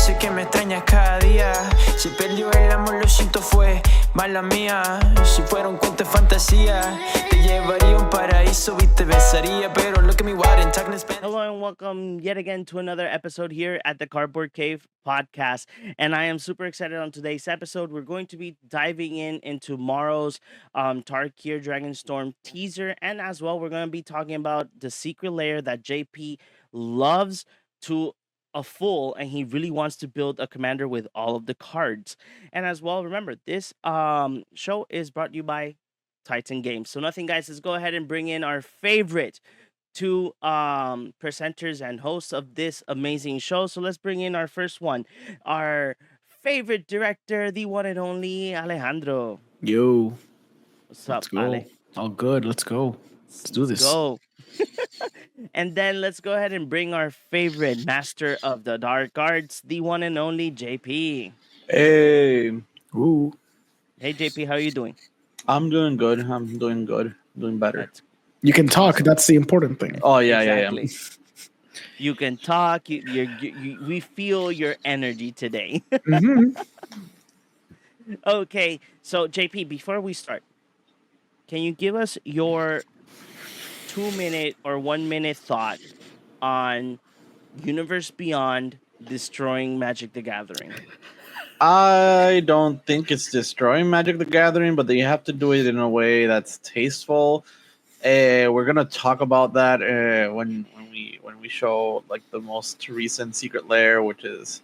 sé que me extrañas cada día. Si perdió el amor, lo siento, fue mala mía. Si fuera un cuento de fantasía, te llevaría a un paraíso y te besaría. Pero look at me, what in darkness. Hello and welcome yet again to another episode here at the Cardboard Cave podcast. And I am super excited on today's episode. We're going to be diving into Maro's Tarkir Dragonstorm teaser. And as well, we're going to be talking about the secret lair that JP loves to a full, and he really wants to build a commander with all of the cards. And as well, remember, this show is brought to you by Titan Games. So nothing, guys, let's go ahead and bring in our favorite two presenters and hosts of this amazing show. So let's bring in our first one, our favorite director, the one and only Alejandro. Yo, What's let's up, go. Ale? All good. Let's go. Let's do this. Go. And then let's go ahead and bring our favorite master of the dark arts, the one and only JP. Hey, Ooh. Hey JP, how are you doing? I'm doing good. I'm doing good. Doing better. That's You can talk. That's the important thing. Oh yeah, exactly. You can talk. We feel your energy today. Mhm. Okay, so JP, before we start, can you give us your 2-minute or 1-minute thought on Universe Beyond destroying Magic the Gathering? I don't think it's destroying Magic the Gathering, but they have to do it in a way that's tasteful. We're gonna talk about that when we show like the most recent Secret Lair, which is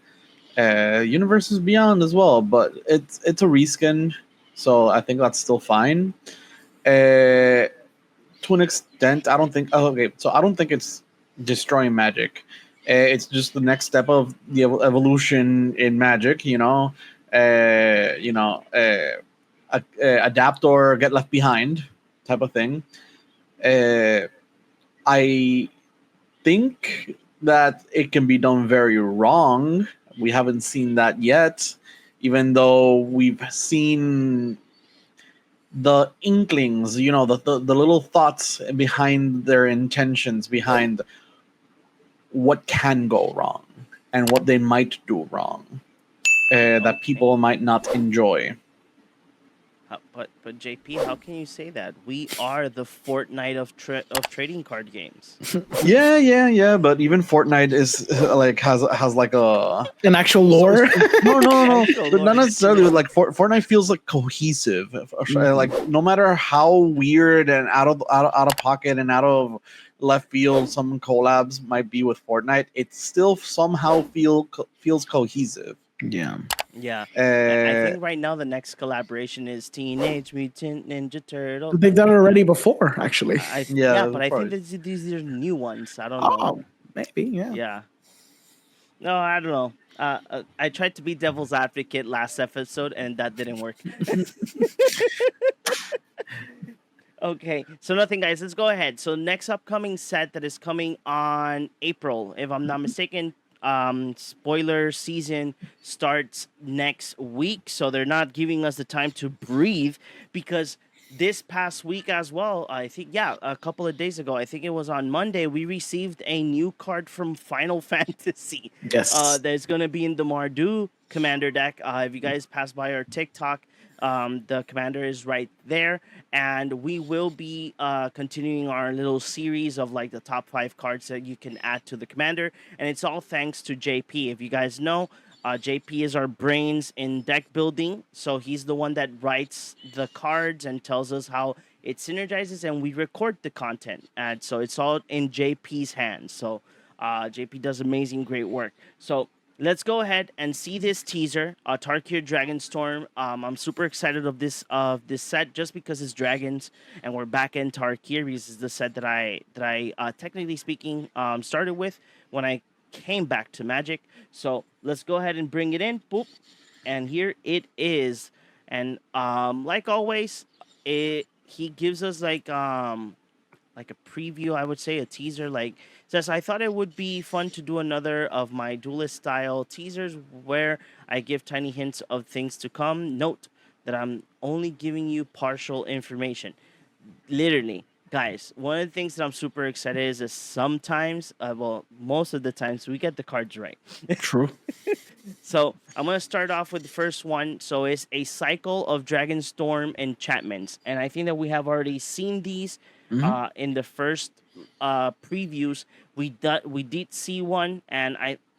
Universes Beyond as well. But it's a reskin, so I think that's still fine. To an extent, I don't think. Oh, okay, so I don't think it's destroying Magic. It's just the next step of the evolution in Magic. Adapt or get left behind type of thing. I think that it can be done very wrong. We haven't seen that yet, even though we've seen the inklings, the little thoughts behind their intentions, behind what can go wrong and what they might do wrong, that people might not enjoy. But JP, how can you say that? We are the Fortnite of trading card games. Yeah. But even Fortnite is like has like An actual lore. no, Actual but not lore. necessarily. Like Fortnite feels like cohesive. Like no matter how weird and out of pocket and out of left field some collabs might be with Fortnite, it still somehow feels cohesive. Yeah. Yeah. I think right now the next collaboration is Teenage Mutant Ninja Turtle. They've done it already before, actually. Yeah, but I think probably. these are new ones. I don't know. Oh, maybe. Yeah. Yeah. No, I don't know. I tried to be devil's advocate last episode, and that didn't work. Okay, so nothing, guys. Let's go ahead. So next upcoming set that is coming on April, if I'm not mistaken. Spoiler season starts next week, so they're not giving us the time to breathe, because this past week as well, I think, a couple of days ago, I think it was on Monday, we received a new card from Final Fantasy. Yes. That's going to be in the Mardu commander deck. If you guys pass by our TikTok, the commander is right there, and we will be continuing our little series of like the top 5 cards that you can add to the commander, and it's all thanks to JP. If you guys know, JP is our brains in deck building, so he's the one that writes the cards and tells us how it synergizes, and we record the content, and so it's all in JP's hands. So JP does amazing, great work. So let's go ahead and see this teaser, Tarkir Dragonstorm. I'm super excited of this set just because it's dragons and we're back in Tarkir. This is the set that I technically speaking started with when I came back to Magic. So let's go ahead and bring it in. Boop, and here it is. And like always, he gives us like a preview, I would say, a teaser. Like, says, I thought it would be fun to do another of my duelist style teasers where I give tiny hints of things to come. Note that I'm only giving you partial information. Literally, guys, one of the things that I'm super excited is that sometimes, most of the times, we get the cards right. True. So I'm gonna start off with the first one. So it's a cycle of Dragonstorm enchantments, and I think that we have already seen these in the first previews. We did see one, and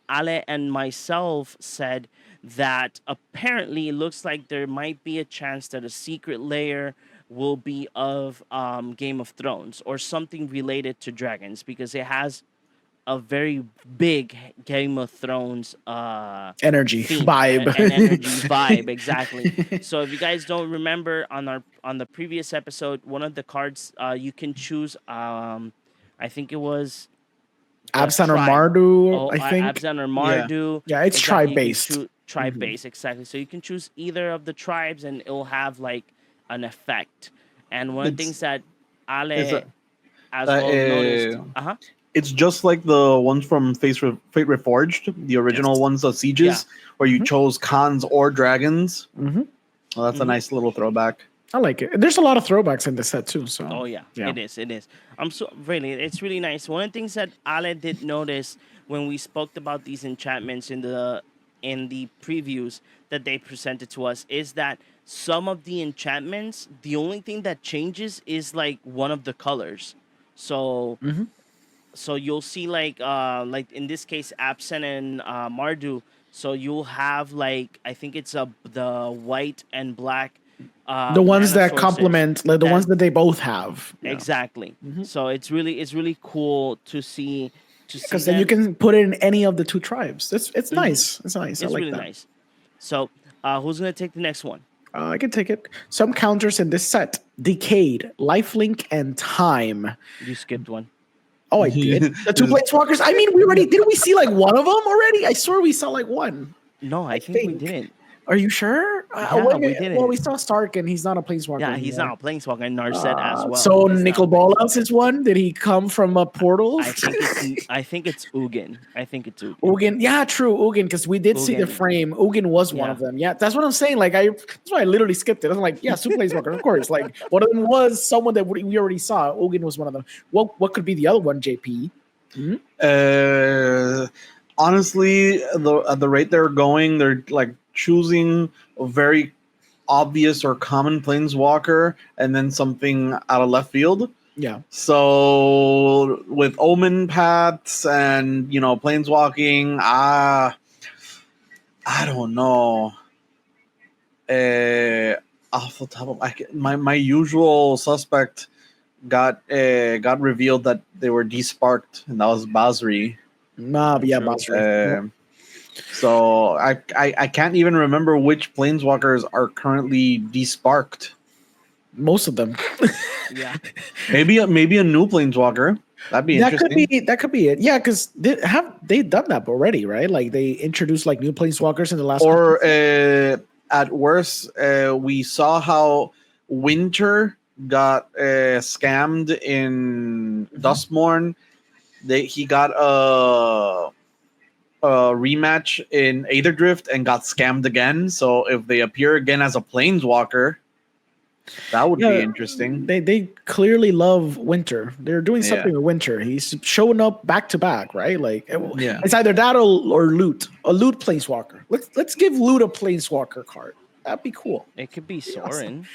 Ale and myself said that apparently it looks like there might be a chance that a secret layer will be of Game of Thrones or something related to dragons because it has a very big Game of Thrones Energy theme vibe. and energy vibe exactly. So if you guys don't remember on the previous episode, one of the cards you can choose. I think it was Absan or tribe. Mardu, Oh, I think. Abzan or Mardu. Yeah, it's tribe based. Tribe based, exactly. So you can choose either of the tribes, and it will have like an effect. And one of the things that Ale as well noticed. It's just like the ones from Fate Reforged, the original ones of Sieges, where you chose Khans or dragons. Mm-hmm. Well, that's a nice little throwback. I like it. There's a lot of throwbacks in the set too. So. Oh yeah, it is. It's really nice. One of the things that Ale did notice when we spoke about these enchantments in the previews that they presented to us is that some of the enchantments, the only thing that changes is like one of the colors. So so you'll see like in this case Absent and Mardu. So you'll have like I think it's the white and black. The ones that sources complement, like the ones that they both have. Exactly. So it's really cool to see because then you can put it in any of the two tribes. It's nice. It's nice. I like really that. nice. So who's gonna take the next one? I can take it. Some counters in this set: Decayed, Lifelink, and Time. You skipped one. Oh, I did. The two planeswalkers. I mean, didn't we see like one of them already? I swear we saw like one. No, I think we didn't. Are you sure? Yeah, we didn't. Well, we saw Stark, and he's not a planeswalker. Yeah, he's not a planeswalker, and Narset as well. So Nicol Bolas is one. Did he come from a portal? I think it's Ugin. Ugin, yeah, true, Ugin, because we did see the frame. Ugin was one of them. Yeah, that's what I'm saying. Like, that's why I literally skipped it. I'm like, yeah, super planeswalker, of course. Like, one of them was someone that we already saw. Ugin was one of them. What could be the other one, JP? Honestly, at the rate they're going, they're like choosing a very obvious or common planeswalker and then something out of left field. Yeah. So with Omen paths and planeswalking, I don't know. Off the top of my usual suspect got revealed that they were desparked, and that was Basri. Basri. So I can't even remember which planeswalkers are currently desparked. Most of them. Yeah. Maybe a new planeswalker. That'd be interesting. That could be it. Yeah, because they done that already, right? Like they introduced like new planeswalkers in the last. Or at worst, we saw how Winter got scammed in Duskmourn. He got a rematch in Aetherdrift and got scammed again. So if they appear again as a planeswalker, that would be interesting. They clearly love Winter. They're doing something with Winter. He's showing up back to back, right? Like it's either that or Loot. A Loot planeswalker. Let's give Loot a planeswalker card. That'd be cool. It could be Sorin.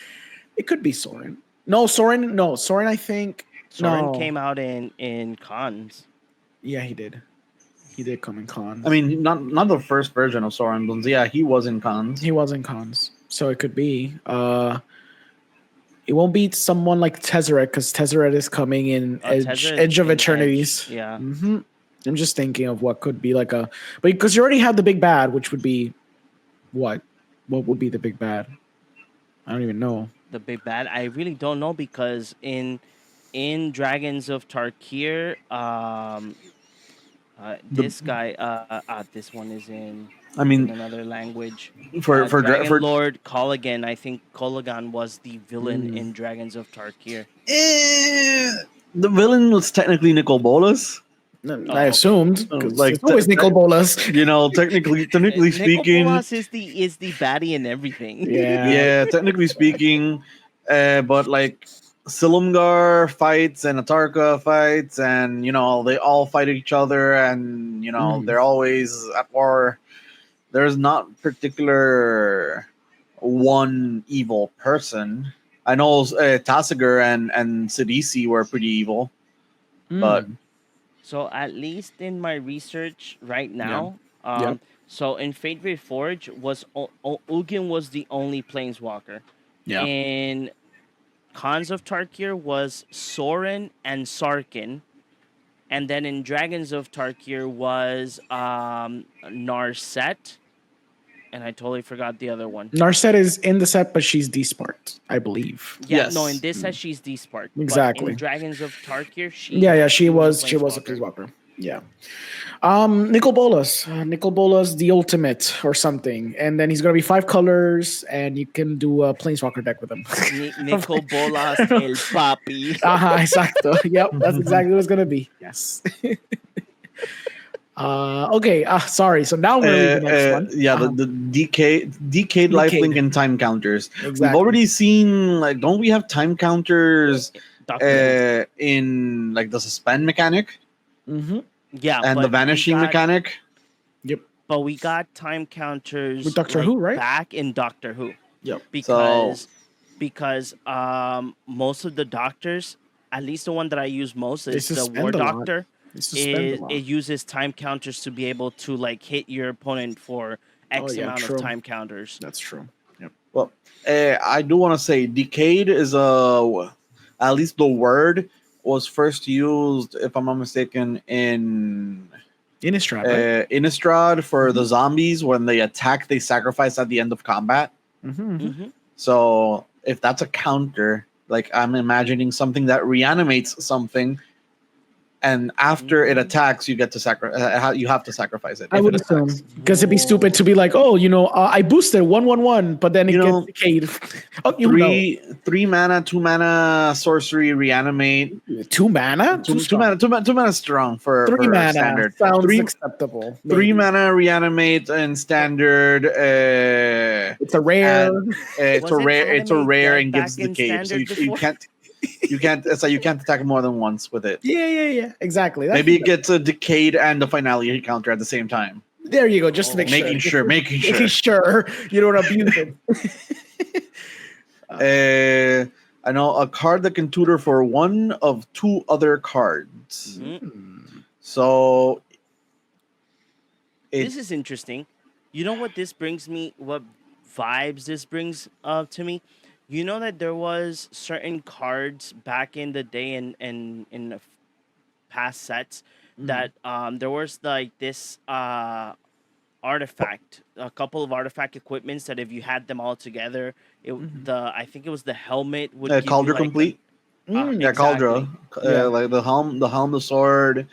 It could be Sorin. No, Sorin. I think Sorin came out in cons. Yeah, he did. He did come in cons. I mean, not the first version of Sorin, but yeah, he was in cons. So it could be. It won't be someone like Tezzeret because Tezzeret is coming in Edge of Eternities. Yeah. Mm-hmm. I'm just thinking of what could be like but because you already have the big bad, which would be what? What would be the big bad? I don't even know. The big bad? I really don't know because in Dragons of Tarkir, this one is in. I mean, another language. For Lord Colligan, I think Colligan was the villain in Dragons of Tarkir. The villain was technically Nicol Bolas. I assumed, like it's always Nicol Bolas. Technically speaking, Nicol Bolas is the baddie and everything. Yeah, technically speaking, but like Silumgar fights and Atarka fights, and they all fight each other, and they're always at war. there's not particular one evil person. I know Tasigur and Sidisi were pretty evil, but So at least in my research right now, Yep. so in Fate Reforged was Ugin was the only planeswalker. Yeah. In Khans of Tarkir was Sorin and Sarkin. And then in Dragons of Tarkir was Narset. And I totally forgot the other one. Narset is in the set, but she's D-Sparked, I believe. Yeah, Yes. no, in this set she's D-Sparked. Exactly. But in Dragons of Tarkir, she She was a Planeswalker. Planeswalker. Yeah. Nicol Bolas. Nicol Bolas, the ultimate or something. And then he's going to be 5 colors, and you can do a Planeswalker deck with him. Nicol Bolas, el papi. Exacto. Yep, that's exactly what it's going to be. Yes. Okay, sorry. So now we're the next one. Yeah, the decayed lifelink and time counters. Exactly. We've already seen, like, don't we have time counters in like the suspend mechanic? Mm-hmm. Yeah, and the vanishing mechanic. Yep. But we got time counters with Doctor Who, right? Back in Doctor Who. Yep. Because most of the doctors, at least the one that I use most is the War Doctor. It uses time counters to be able to like hit your opponent for X amount of time counters. That's true. Yep. Well, I do want to say decayed is at least the word was first used, if I'm not mistaken, in Innistrad, right? Innistrad for the zombies. When they attack, they sacrifice at the end of combat. So if that's a counter, like I'm imagining something that reanimates something, and after it attacks, you get to you have to sacrifice it. I would assume, because it'd be stupid to be like, oh, I boosted 1/1/1, but then it gets decayed. Three mana, 2 mana sorcery reanimate. 2 mana, 2 mana strong for 3 mana standard. Sounds acceptable. Maybe. 3 mana reanimate in standard. It's a rare. It's a rare and gives decay. So you can't. You can't attack more than once with it. Yeah. Exactly. Maybe it gets a decayed and a finality counter at the same time. There you go. Just to making sure. Making sure you don't abuse it. I know a card that can tutor for one of 2 other cards. So this is interesting. You know what this brings me? What vibes this brings to me? You know that there was certain cards back in the day in the past sets that there was like this artifact, a couple of artifact equipments that if you had them all together, I think it was the helmet would give Cauldron you, like, complete. Exactly. Cauldron. Like the helm, the sword,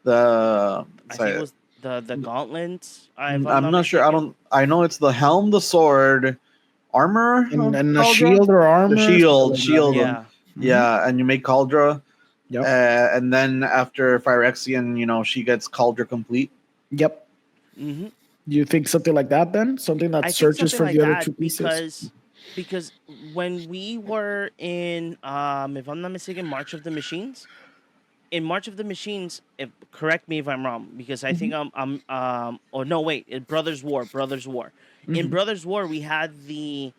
I think it was the gauntlets. I'm not sure. I know it's the helm, the sword, armor, and a shield or armor. The shield. Yeah. And you make Cauldron. Yep. And then after Phyrexian, she gets Cauldron complete. Yep. You think something like that then? Something that searches for the other 2 pieces? Because when we were in, if I'm not mistaken, March of the Machines. In March of the Machines, correct me if I'm wrong, because I think in Brothers War. In Brothers War, we had the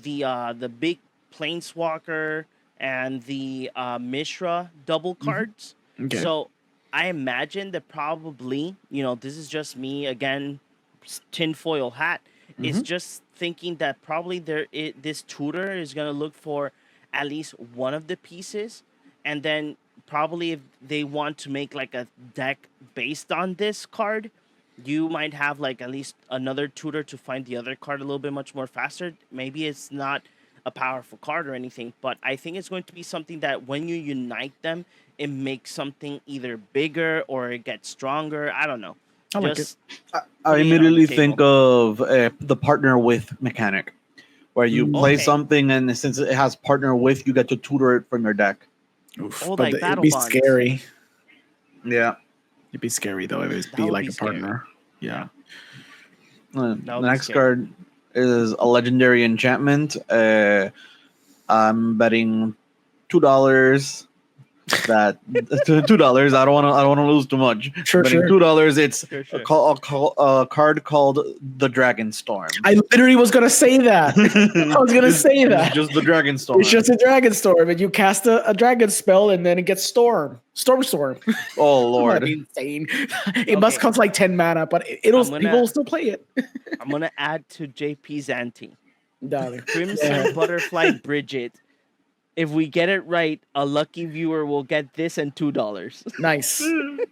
big Planeswalker and the Mishra double cards. Okay. So I imagine that probably, this is just me again, tinfoil hat. Is just thinking that probably this tutor is gonna look for at least one of the pieces, and then probably if they want to make like a deck based on this card, you might have like at least another tutor to find the other card a little bit much more faster. Maybe it's not a powerful card or anything, but I think it's going to be something that when you unite them, it makes something either bigger or it gets stronger. I don't know. I immediately think of the partner with mechanic, where you play something, and since it has partner with, you get to tutor it from your deck. Oof, like it'd be scary. Yeah, it'd be scary though. It would be like a partner. Yeah. The next card is a legendary enchantment. I'm betting $2 that $2. I don't want to lose too much. Sure, but sure. in $2, it's Sure. a card called the Dragon Storm. I literally was gonna say that. I was gonna say that. It's just the Dragon Storm. It's just a dragon storm, and you cast a dragon spell, and then it gets storm. Oh Lord! That's insane. It must cost like 10 mana, but people will still play it. I'm gonna add to JP's ante. Done. Crimson Butterfly Bridget. If we get it right, a lucky viewer will get this and $2. Nice.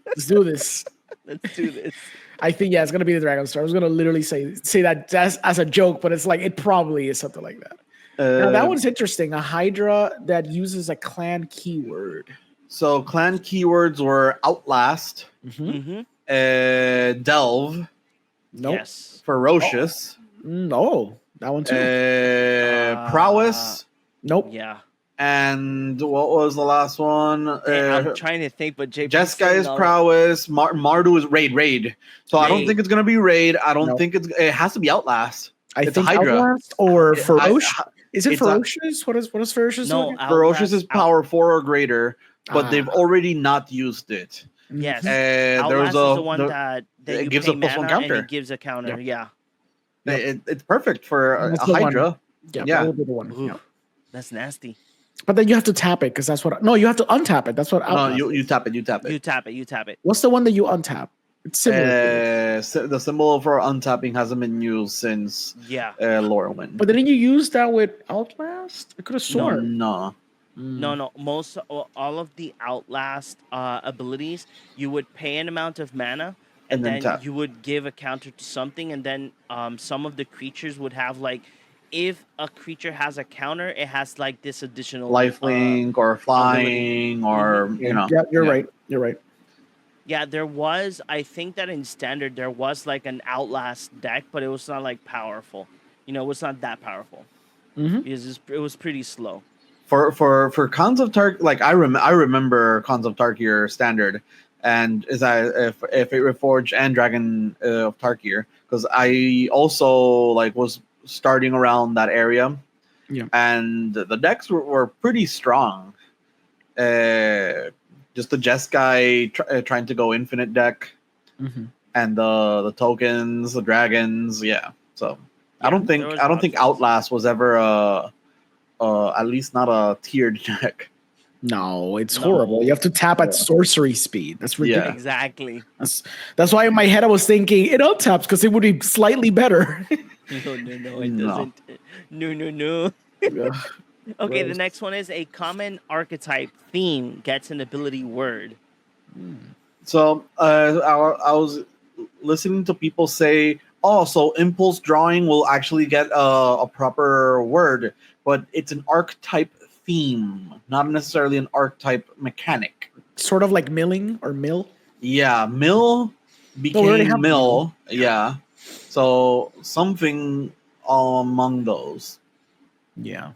Let's do this. Let's do this. I think it's gonna be the dragon storm. I was gonna literally say that as a joke, but it's like it probably is something like that. Now that one's interesting. A Hydra that uses a clan keyword. So clan keywords were Outlast, Delve, Nope. Yes. Ferocious, No, that one too. Prowess, Nope. Yeah. and what was the last one? I'm trying to think, but JP. Jessica is Prowess. Mardu is Raid. So I don't think it's gonna be Raid. I don't think it has to be Outlast. I think Hydra. Outlast or Ferocious. Is it it's Ferocious? What is Ferocious? No, doing? Ferocious is power 4 or greater, but they've already not used it. Yes. There Outlast was is the one that it you gives pay a +1 mana counter. and it gives a counter. Yeah. It's perfect for a That's the one. Hydra. Yeah, Yeah. that would be the one. Ooh, Yeah. That's nasty. But then you have to tap it because that's what. No, you have to untap it. That's what. No, Outlast you is. tap it. You tap it. What's the one that you untap? It's similar. The symbol for untapping hasn't been used since Yeah. Lorwyn. But didn't you use that with Outlast? I could have sworn. No. No. Most all of the Outlast abilities, you would pay an amount of mana, and then then tap. you would give a counter to something, and then some of the creatures would have like, if a creature has a counter, it has like this additional Lifelink or flying or Yeah, you're right. You're right. Yeah, there was. I think that in standard there was like an Outlast deck, but it was not like powerful. It was not that powerful because it was pretty slow. For Cons of Tark, like I remember Cons of Tarkir standard, and if it Reforged and Dragon of Tarkir, because I also like was starting around that area, and the decks were pretty strong. Just the Jeskai trying to go infinite deck, and the tokens, the dragons, So I don't think Outlast was ever at least not a tiered deck. No, it's horrible. You have to tap at sorcery speed. That's ridiculous. Yeah. Exactly. That's why in my head I was thinking it untaps because it would be slightly better. No, it doesn't. No. Okay, the next one is a common archetype theme gets an ability word. So I was listening to people say, "Oh, so impulse drawing will actually get a proper word, but it's an archetype theme, not necessarily an archetype mechanic." Sort of like milling or mill. Yeah, mill became mill. Yeah, so something among those. Yeah.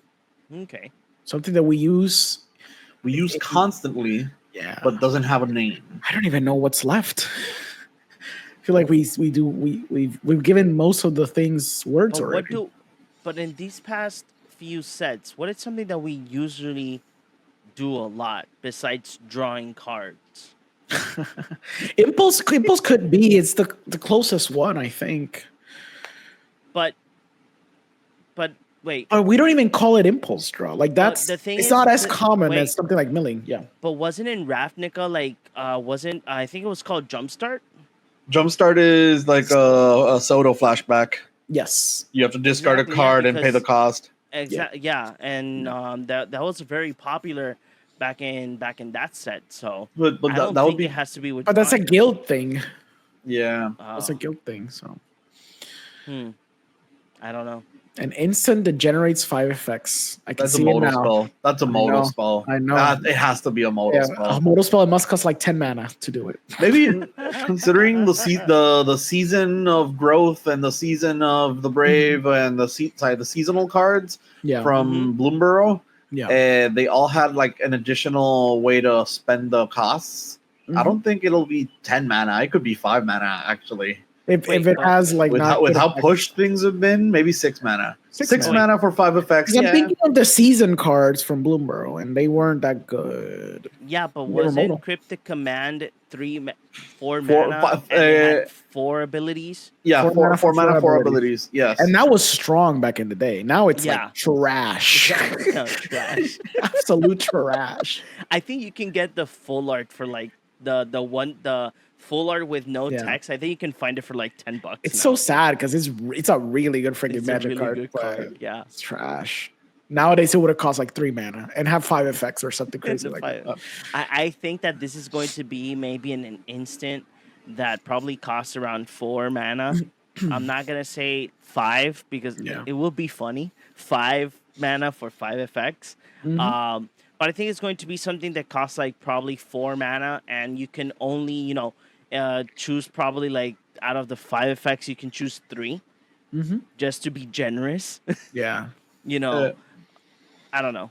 Okay. Something that we use. We use constantly, but doesn't have a name. I don't even know what's left. I feel like we've given most of the things words already. But in these past few sets, what is something that we usually do a lot besides drawing cards? Impulse could be. It's the closest one, I think. But wait. But we don't even call it impulse draw. Like that's the thing it's is, not as common as something like milling. Yeah. But wasn't in Ravnica like wasn't I think it was called Jumpstart? Jumpstart is like a Soto flashback. Yes. You have to discard a card and pay the cost. Exactly. Yeah, and that was very popular back in that set. So but I don't that think would be. it has to be with. But that's a guild thing. Yeah. That's a guild thing. So. I don't know. An instant that generates 5 effects. I can That's see a it modal now. spell. That's a modal spell. I know. It has to be a modal spell. A modal spell. It must cost like 10 mana to do it. Maybe considering the season of growth and the season of the brave and the seasonal cards from Bloomborough, they all had like an additional way to spend the costs. I don't think it'll be 10 mana. It could be 5 mana actually. If Wait, it but has like With not how good pushed things have been, maybe 6 mana. Six mana. mana for 5 effects. 'Cause I'm Yeah. thinking of the season cards from Bloomborough, and they weren't that good. yeah, but They were wasn't mono. Cryptic Command 4 Four- mana five, and it had 4 abilities? Yeah, 4 four mana for mana, 4 4 abilities. Yes. And that was strong back in the day. Now it's Yeah. like trash. No, trash. Absolute trash. I think you can get the full art for like the full art with no Yeah. text. I think you can find it for like $10. It's now. so sad because it's a really good freaking It's a magic really card. good but card. Yeah. It's trash. Nowadays it would have cost like 3 mana and have 5 effects or something crazy And like if that. I think that this is going to be maybe an instant that probably costs around 4 mana. I'm not gonna say 5 because Yeah. it will be funny. 5 mana for 5 effects. Mhm. But I think it's going to be something that costs like probably 4 mana, and you can only choose probably like out of the 5 effects you can choose 3, just to be generous. Yeah. I don't know.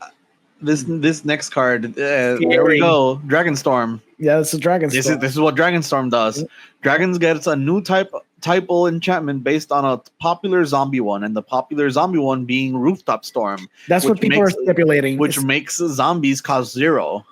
This next card, there we go. Dragonstorm. Yeah, it's a dragon. This is what Dragonstorm does. Dragons gets a new typal enchantment based on a popular zombie one, and the popular zombie one being Rooftop Storm. That's what which people are makes- stipulating. which makes zombies cost 0.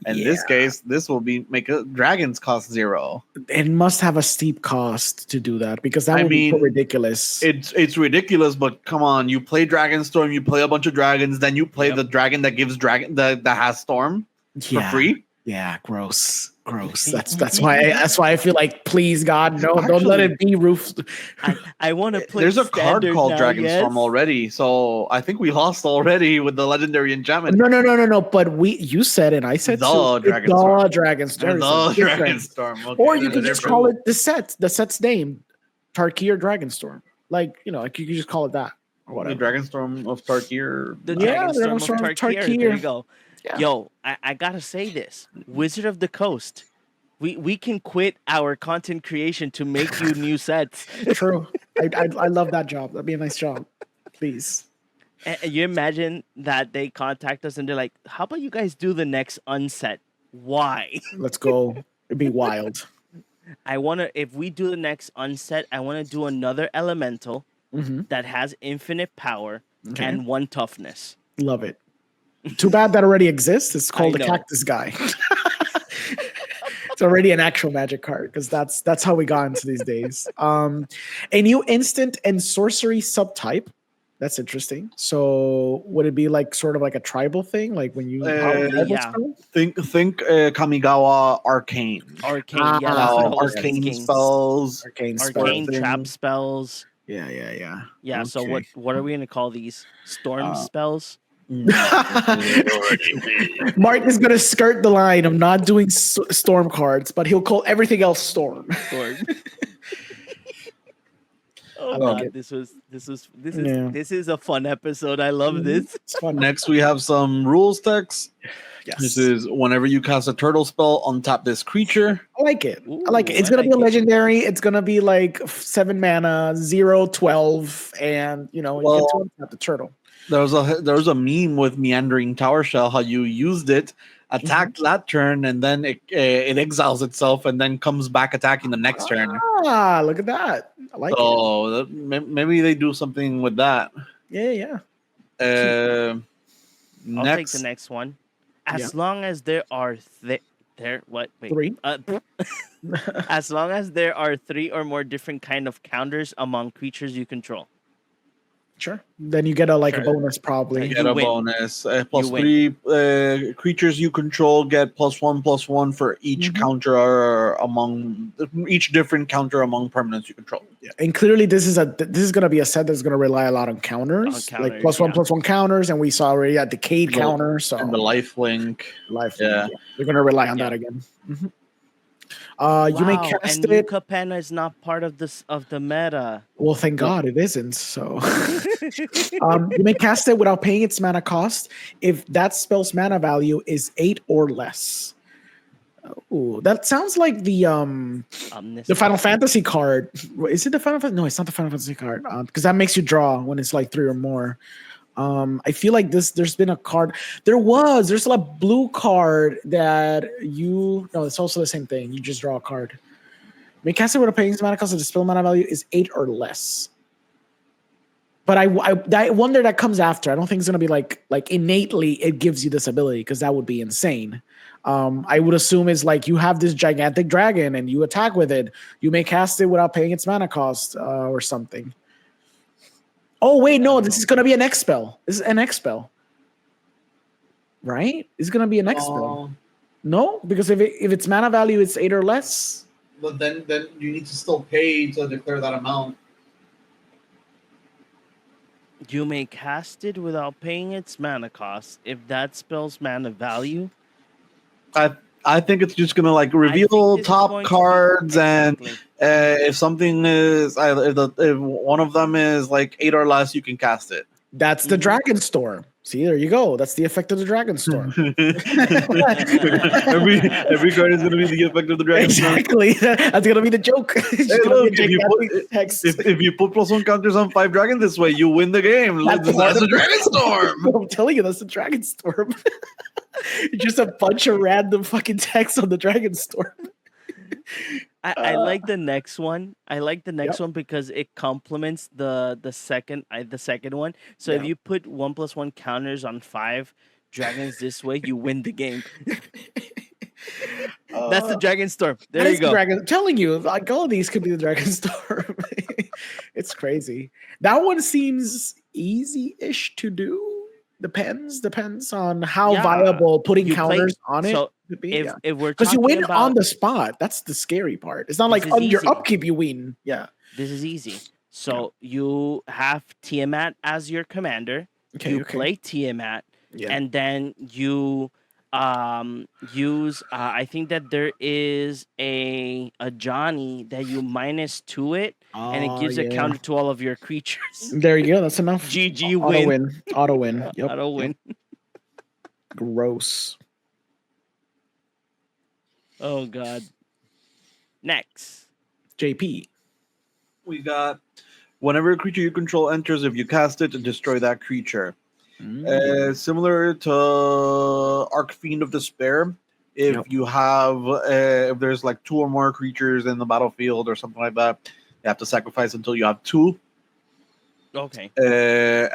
In this Yeah. case, this will make dragons cost 0. It must have a steep cost to do that because that I would be so mean, ridiculous. It's ridiculous, but come on, you play Dragonstorm, you play a bunch of dragons, then you play the dragon that gives that has storm for free. Yeah, gross. That's why I feel like, please God, no, don't let it be roof. I want to play. There's a card standard called now, Dragonstorm yes? already, so I think we lost already with the legendary enchantment. No. But you said it. I said The too. It's Dragonstorm. The Dragonstorm. The It's different. Dragonstorm. Okay, Or you can that's just call different. it the set's name, Tarkir Dragonstorm. Like like you can just call it that or The whatever. Dragonstorm of Tarkir. The Yeah, Dragonstorm of Dragonstorm of Tarkir. There Tarkir. you go. Yeah. Yo, I gotta say this. Wizard of the Coast. We can quit our content creation to make you new sets. True. I love that job. That'd be a nice job. Please. And you imagine that they contact us and they're like, "How about you guys do the next unset? Why?" Let's go. It'd be wild. If we do the next unset, I wanna do another elemental that has infinite power Okay. and 1 toughness. Love it. Too bad that already exists. It's called the know. Cactus Guy. It's already an actual magic card because that's how we got into these days. A new instant and sorcery subtype. That's interesting. So would it be like sort of like a tribal thing, like when you power tribal yeah. spell? Think Kamigawa Arcane. Arcane, Ah, yeah, that's what I was Arcane thinking. spells. Arcane spell Arcane thing. trap spells. Yeah. Yeah. So Okay. what are we gonna call these? Storm spells. Mark is gonna skirt the line of not doing storm cards, but he'll call everything else storm. Storm. I Oh like god, it. this is a fun episode. I love this. It's fun. Next, we have some rules text. Yes. This is whenever you cast a turtle spell, untap this creature. I like it. I like it. Ooh, It's I gonna be a like it. legendary. It's gonna be like 7 mana, 0, 12, and you get to untap the turtle. There was a meme with Meandering Tower Shell, how you used it, attacked that turn, and then it exiles itself, and then comes back attacking the next turn. Ah, look at that. I like it. So maybe they do something with that. Yeah. I'll Next, take the next one. As long as there are wait. 3. As long as there are 3 or more different kind of counters among creatures you control. Sure. Then you get a Sure. bonus probably. You get a win. bonus. Plus You win. 3 creatures you control get +1/+1 for each counter among each different counter among permanents you control. Yeah. And clearly this is gonna be a set that's gonna rely a lot on counters. On counters, like +1/+1 counters, and we saw already a decayed The- counter. So And the life link. life. Yeah. They're gonna rely on that again. You may Wow, cast and it. Yucca Penna is not part of the meta. Well, thank God it isn't. So, you may cast it without paying its mana cost if that spell's mana value is 8 or less. Ooh, that sounds like the Final Fantasy card. Is it the Final Fantasy? No, it's not the Final Fantasy card because that makes you draw when it's like 3 or more. I feel like there's been a card. There's a blue card that no, it's also the same thing. You just draw a card. May cast it with a paying mana cost. The spell mana value is 8 or less. But I wonder that comes after. I don't think it's gonna be like innately it gives you this ability because that would be insane. I would assume it's like you have this gigantic dragon and you attack with it. You may cast it without paying its mana cost or something. Oh wait, no, this is gonna be an X spell. This is an X spell, right? It's gonna be an X spell. No, because if its mana value is 8 or less. But then you need to still pay to declare that amount. You may cast it without paying its mana cost if that spell's mana value. I think it's just gonna like reveal top cards, and if something is if one of them is like 8 or less, you can cast it. That's the Dragon Storm. See, there you go. That's the effect of the Dragon Storm. every card is going to be the effect of the Dragon Storm. Exactly. That's going to be the joke. Hey, look, if you put +1 counters on 5 dragons this way, you win the game. That's the Dragon Storm. I'm telling you, that's the Dragon Storm. Just a bunch of random fucking text on the Dragon Storm. I like the next one. I like the next one because it complements the second one. So if you put 1/1 counters on 5 dragons this way, you win the game. That's the Dragon Storm. There you go. I'm telling you, like all of these could be the Dragon Storm. It's crazy. That one seems easy-ish to do. Depends on how viable putting counters on it would be. If we're because you win on the spot, that's the scary part. It's not like on your upkeep you win. Yeah, this is easy. So you have Tiamat as your commander. You play Tiamat, and then you use. I think that there is a Johnny that you -2 it, and it gives a counter to all of your creatures. There you go. That's enough. GG win. Auto win. Yep. Auto win. Gross. Oh God. Next, JP. We got whenever a creature you control enters, if you cast it, destroy that creature. Similar to Archfiend of Despair, if you have if there's like 2 or more creatures in the battlefield or something like that, you have to sacrifice until you have 2. Okay.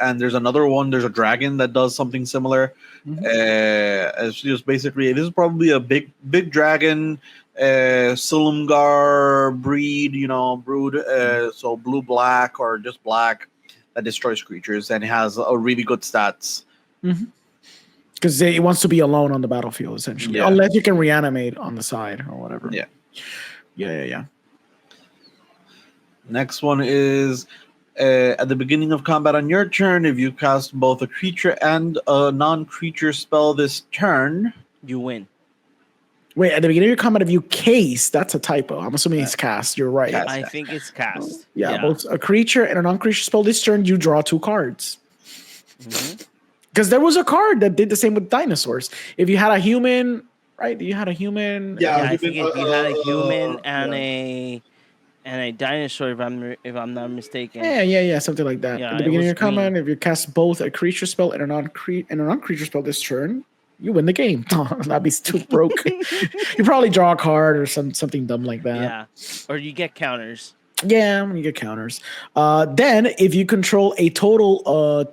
And there's another one. There's a dragon that does something similar. It's just basically this is probably a big dragon, Silumgar breed, brood. So blue black or just black. That destroys creatures and has a really good stats. Because it wants to be alone on the battlefield, essentially. Unless you can reanimate on the side or whatever. Yeah. Next one is at the beginning of combat on your turn, if you cast both a creature and a non-creature spell this turn, you win. Wait, at the beginning of your combat, if you case, that's a typo. I'm assuming it's cast. You're right. I think it's cast. Yeah, both a creature and a non-creature spell this turn, you draw 2 cards. Because there was a card that did the same with dinosaurs. If you had a human, right? You had a human. I think if you had a human and a dinosaur, if I'm not mistaken. Yeah, something like that. At the beginning of your combat, if you cast both a creature spell and a non-creature spell this turn, you win the game. That'd be too broke. You probably draw a card or something dumb like that. Yeah, or you get counters. Yeah, you get counters. Then, if you control a total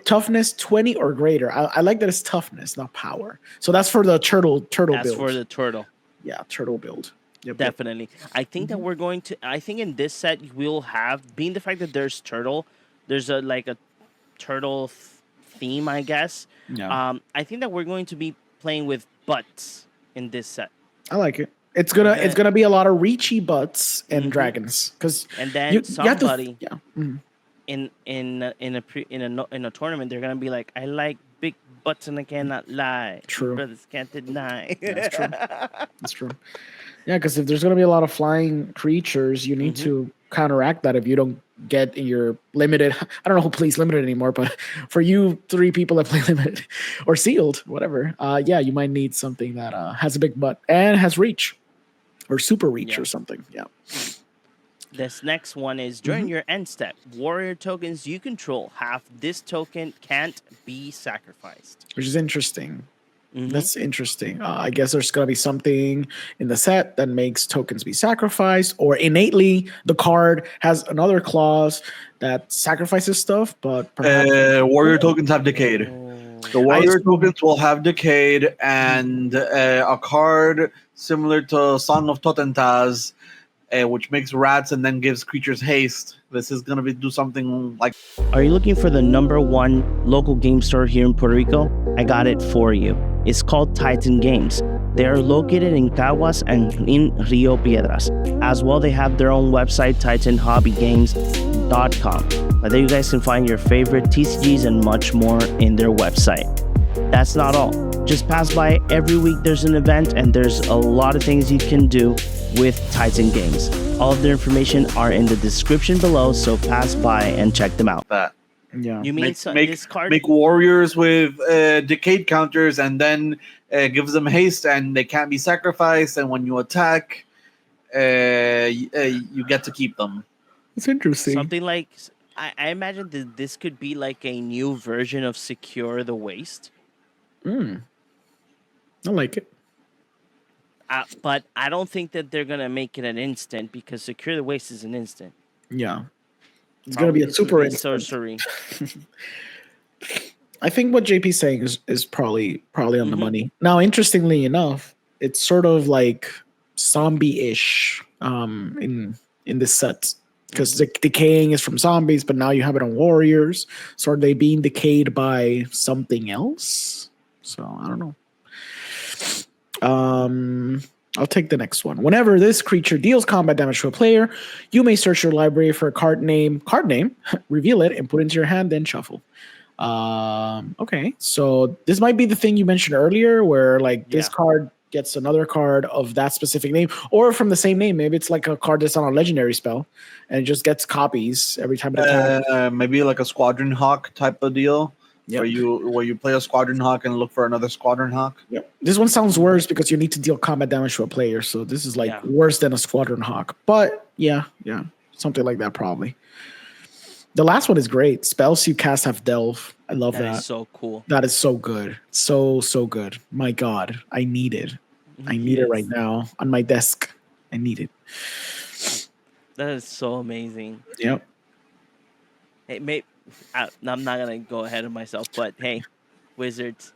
toughness 20 or greater, I like that it's toughness, not power. So that's for the turtle build. That's for the turtle. Yeah, turtle build. Yep, definitely. I think that we're going to. I think in this set we'll have, being the fact that there's turtle, there's a turtle theme, I guess. Yeah. I think that we're going to be playing with butts in this set. I like it. It's gonna be a lot of reachy butts and dragons and then somebody in a tournament they're gonna be like, I like big butts and I cannot lie. True. Brothers can't deny. That's true. That's true. Yeah, because if there's gonna be a lot of flying creatures, you need to counteract that if you don't get your limited. I don't know who plays limited anymore, but for you 3 people that play limited or sealed, whatever, you might need something that has a big butt and has reach or super reach or something. Yeah. This next one is during your end step, warrior tokens you control have this token can't be sacrificed. Which is interesting. That's interesting. I guess there's gonna be something in the set that makes tokens be sacrificed, or innately the card has another clause that sacrifices stuff, but perhaps warrior tokens have decayed. The warrior tokens will have decayed, and a card similar to Song of Totentaz, which makes rats and then gives creatures haste. This is gonna do something like. Are you looking for the #1 local game store here in Puerto Rico? I got it for you. It's called Titan Games. They are located in Caguas and in Rio Piedras. As well, they have their own website, TitanHobbyGames.com. There you guys can find your favorite TCGs and much more in their website. That's not all. Just pass by. Every week there's an event, and there's a lot of things you can do with Titan Games. All of their information are in the description below, so pass by and check them out. That. Yeah. You mean this card? Make warriors with decayed counters, and then gives them haste, and they can't be sacrificed. And when you attack, you get to keep them. It's interesting. Something like, I imagine that this could be like a new version of Secure the Waste. I like it. But I don't think that they're gonna make it an instant, because Secure the Waste is an instant. Yeah. It's going to be a super sorcery. I think what JP's saying is probably on the money. Now, interestingly enough, it's sort of like zombie-ish in this set, because the decaying is from zombies, but now you have it on warriors. So are they being decayed by something else? So I don't know. I'll take the next one. Whenever this creature deals combat damage to a player, you may search your library for a card name, reveal it, and put it into your hand, then shuffle. Okay, so this might be the thing you mentioned earlier, where this card gets another card of that specific name, or from the same name. Maybe it's like a card that's on a legendary spell, and it just gets copies every time it attacks. Maybe like a Squadron Hawk type of deal. Yep. Where you play a Squadron Hawk and look for another Squadron Hawk. Yep. This one sounds worse because you need to deal combat damage to a player, so this is worse than a Squadron Hawk. But yeah, something like that probably. The last one is great. Spells you cast have Delve. I love that. That is so cool. That is so good. So good. My God, I need it. I need it right now on my desk. I need it. That is so amazing. Yep. Hey, I'm not gonna go ahead of myself, but hey, Wizards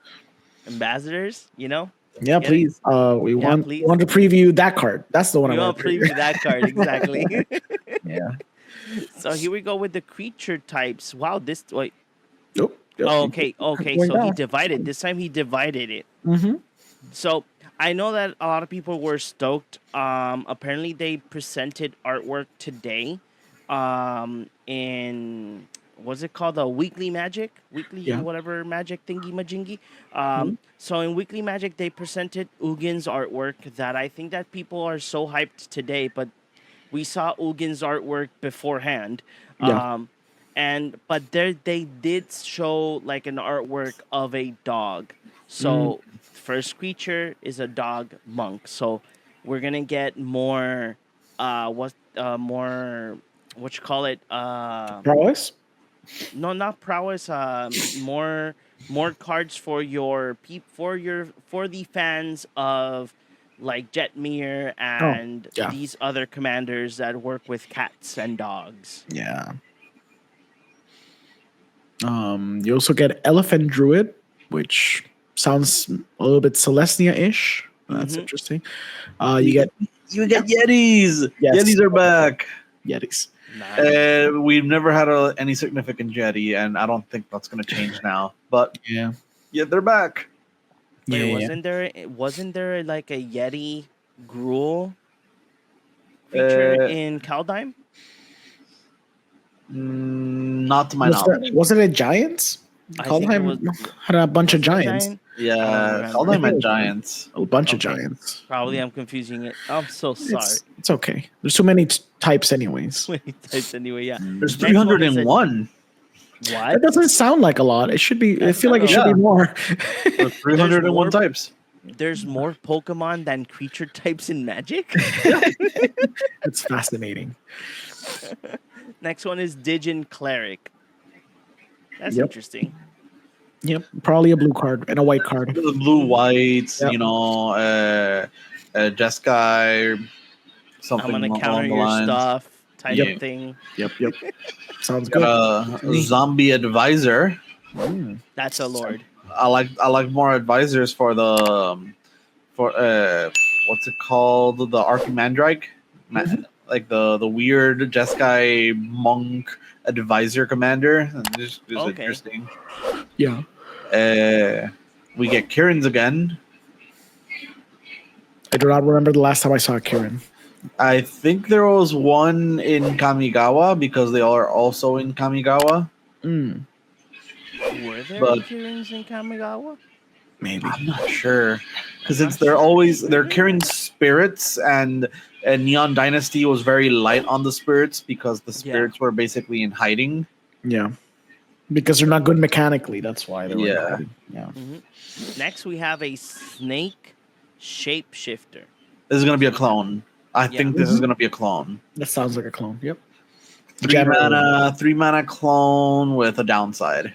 ambassadors, Yeah, please. We want to preview that card. That's the one I want to preview. That card exactly. Yeah. So here we go with the creature types. Wow, wait. Nope. Oh, okay. So he divided. This time he divided it. So I know that a lot of people were stoked. Apparently they presented artwork today. In what's it called? The Weekly Magic? Whatever magic thingy majingy. So in Weekly Magic, they presented Ugin's artwork that I think that people are so hyped today, but we saw Ugin's artwork beforehand. But they did show like an artwork of a dog. So first creature is a dog monk. So we're gonna get more prowess? No, not prowess. More cards for for the fans of like Jetmir and these other commanders that work with cats and dogs. Yeah. You also get Elephant Druid, which sounds a little bit Celestia-ish. That's interesting. You get Yetis. Yes. Yetis are back. Yetis. Nice. We've never had any significant Yeti, and I don't think that's going to change now. But yeah, they're back. Wait, wasn't there like a Yeti Gruul feature in Kaldheim? Not to my knowledge. Wasn't it Giants? Kaldheim had a bunch of Giants. Yeah, Kaldheim had Giants. A bunch of Giants. Probably I'm confusing it. I'm so sorry. It's okay. There's too many types anyways. Yeah. There's 301. What? That doesn't sound like a lot. It should be. I feel like it should be more. There's 301 types. There's more Pokemon than creature types in Magic? It's fascinating. Next one is Digin Cleric. That's interesting. Yep, probably a blue card and a white card. The blue whites, Yep. you know, Jeskai, something I'm gonna along counter the your lines. stuff type Yeah. of thing. Yep. Sounds Got good. a zombie advisor. That's a lord. I like more advisors for the for what's it called, the Archimandrake, like the weird Jeskai monk advisor commander. This is Okay. interesting. Yeah. We get Kirin's again. I do not remember the last time I saw Kirin. I think there was one in Kamigawa because they are also in Kamigawa. Were there But- Kirins in Kamigawa? Maybe. I'm not sure because they're carrying spirits, and Neon Dynasty was very light on the spirits because the spirits were basically in hiding. Yeah. Because they're not good mechanically. That's why they're Yeah. Yeah. Next, we have a snake shapeshifter. This is gonna be a clone. I think this is gonna be a clone. That sounds like a clone. Yep. 3 mana clone with a downside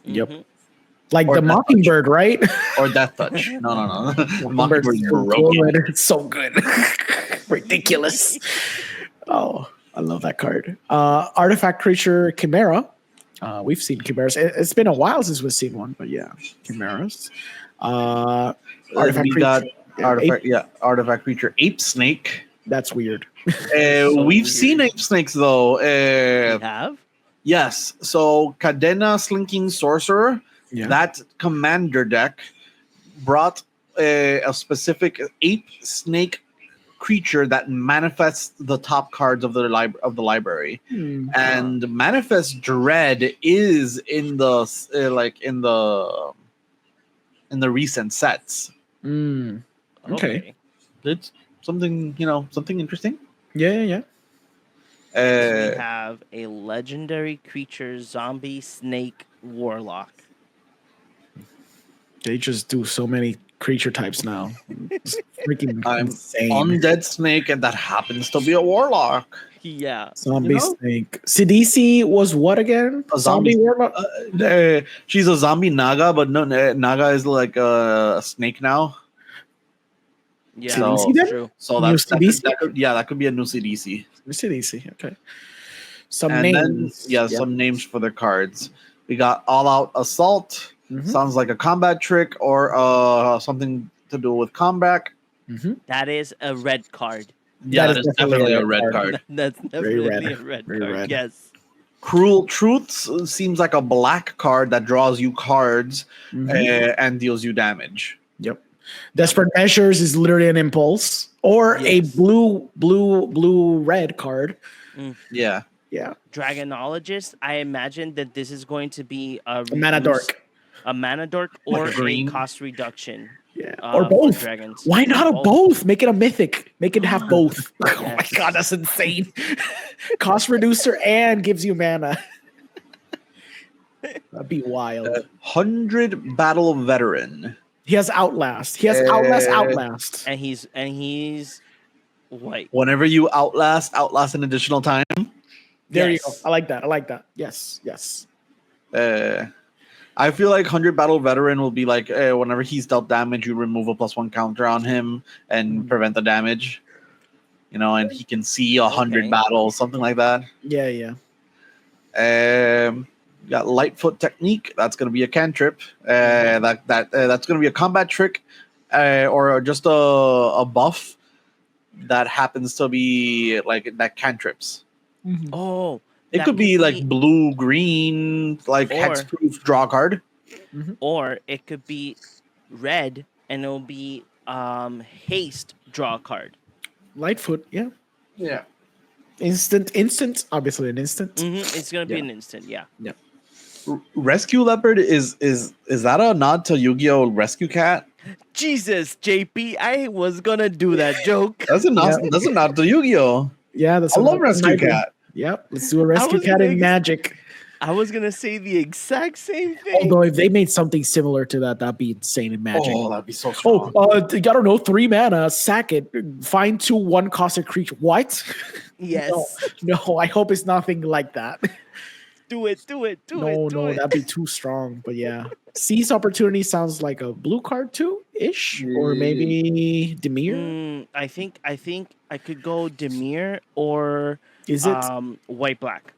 Yep. Mhm. Like Or the Death Mockingbird, right? or Death Touch. No. Mockingbird's Mockingbird's so broken. good. It's so good. Ridiculous. Oh, I love that card. Artifact creature Chimera. We've seen chimeras. It's been a while since we've seen one, but yeah, chimeras. Artifact We creature. got artifact, Ape. artifact creature Ape Snake. That's weird. We've weird. seen Ape Snakes though. We have? Yes. So Cadena Slinking Sorcerer, Yeah. that commander deck brought a specific Ape Snake creature that manifests the top cards of the library. And Manifest Dread is in the in the recent sets. Okay. It's something, something interesting. Yeah. We have a legendary creature zombie snake warlock. They just do so many creature types now. It's freaking I'm insane. Undead Snake, and that happens to be a warlock. Yeah. Zombie you know? snake. CDC was what again? A zombie- warlock. She's a zombie Naga, but no, Naga is like a snake now. Yeah, CDC that's then? true. So New that CDC? that could be a new CDC. CDC. Okay. Some And names. then some names for the cards. We got All Out Assault. Mhm. Sounds like a combat trick or something to do with combat. That is a red card. Yeah, That that is is definitely definitely a a red red card. card. That's Very definitely red. a red Very card. red. Yes. Cruel Truths seems like a black card that draws you cards Mhm. and deals you damage. Yep. Desperate Measures is literally an impulse or a Yes. blue red card. Yeah. Yeah. Dragonologist, I imagine that this is going to be a Mana reduce- dork. a mana dork or green. a cost reduction. Yeah. for Or both. dragons. Why not a both? Make it a mythic. Make it have both. Oh my Yes. god, that's insane. Cost reducer and gives you mana. That'd be wild. 100 Battle Veteran. He has Outlast. He has Outlast. And he's white. Whenever you outlast an additional time. There you Yes. go. I like that. Yes. I feel like 100 Battle Veteran will be like whenever he's dealt damage, you remove a +1 counter on him and prevent the damage. And he can see 100 Okay. battles, something like that. Yeah. Got Lightfoot Technique. That's going to be a cantrip. That's going to be a combat trick, or just a buff that happens to be like that cantrips. Oh, It that could be like blue, green, like Or- hexproof draw card. or it could be red and it'll be haste draw card. Lightfoot, yeah. Yeah. Instant, obviously an instant. It's gonna be Yeah. an instant, yeah. Rescue Leopard is that a nod to Yu-Gi-Oh! Rescue Cat? Jesus, JP, I was gonna do that joke. That's a nod. That's a nod to Yu-Gi-Oh! Yeah, that's I what love Rescue might be. Cat. Yep, let's do a Rescue was Cat gonna in Magic. I was gonna say the exact same thing. Although if they made something similar to that, that'd be insane in Magic. Oh, that'd be so strong. I don't know, 3 mana, sack it, find 2 1-costed creature. What? Yes. No, I hope it's nothing like that. Do it. No, that'd be too strong. But yeah, Seize Opportunity sounds like a blue card too ish, or maybe Demir. I think I could go Demir or Is it white black.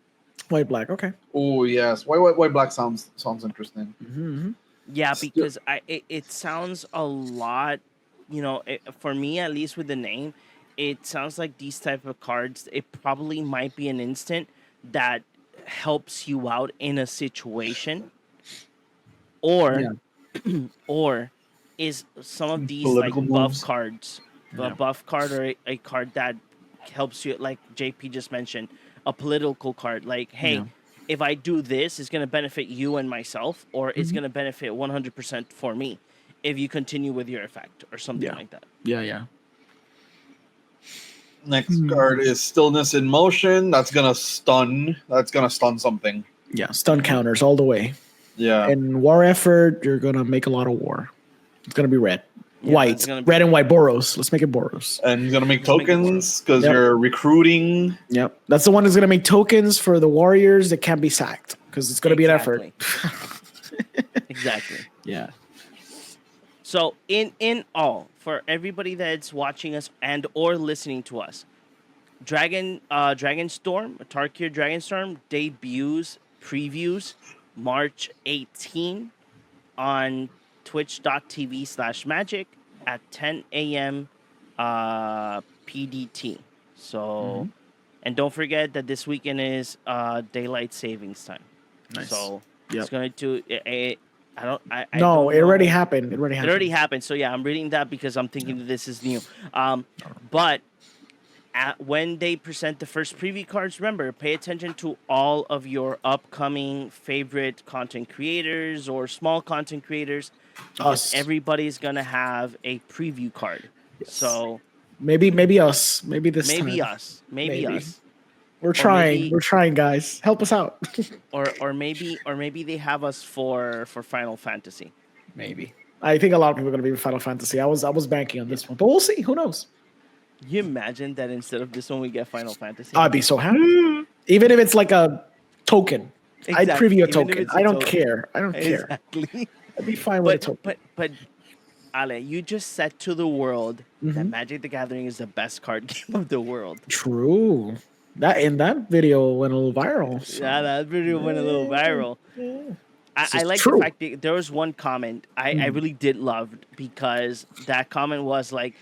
white black? Okay. Oh yes, white black sounds interesting. Mm-hmm. Yeah, because it sounds a lot, for me at least with the name, it sounds like these type of cards. It probably might be an instant that helps you out in a situation, or or is some of these Political like moves. buff cards, a buff card or a card that helps you, like JP just mentioned, a political card. Like, hey, if I do this, it's going to benefit you and myself, or it's going to benefit 100% for me if you continue with your effect or something like that. Yeah. Next card is Stillness in Motion. That's gonna stun. Something. Yeah, stun counters all the way. Yeah. And war effort, you're gonna make a lot of war. It's gonna be red. Yeah, White. Red and white Boros. Let's make it Boros. And he's gonna make tokens because you're recruiting. Yep. That's the one that's gonna make tokens for the warriors that can't be sacked. Because it's gonna be an effort. Exactly. Yeah. So in all, for everybody that's watching us and or listening to us, Dragonstorm, Tarkir Dragonstorm debuts previews March 18 on twitch.tv/magic at 10 a.m. PDT. So, and don't forget that this weekend is daylight savings time. Nice. So it's going to it already happened. It already happened. So yeah, I'm reading that because I'm thinking that this is new. But when they present the first preview cards, remember, pay attention to all of your upcoming favorite content creators or small content creators. Because everybody's gonna have a preview card. Yes. So maybe us. Maybe us. We're trying. We're trying, guys. Help us out. or maybe they have us for Final Fantasy. Maybe. I think a lot of people are gonna be Final Fantasy. I was banking on this one, but we'll see. Who knows? You imagine that instead of this one we get Final Fantasy? I'd be so happy. Even if it's like a token. Exactly. I'd preview a token. I don't care. Exactly. I'd be fine with a token. But Ale, you just said to the world that Magic the Gathering is the best card game of the world. True. That video went a little viral. So. Yeah, that video went a little viral. Yeah. I like the fact that there was one comment I really did love, because that comment was like,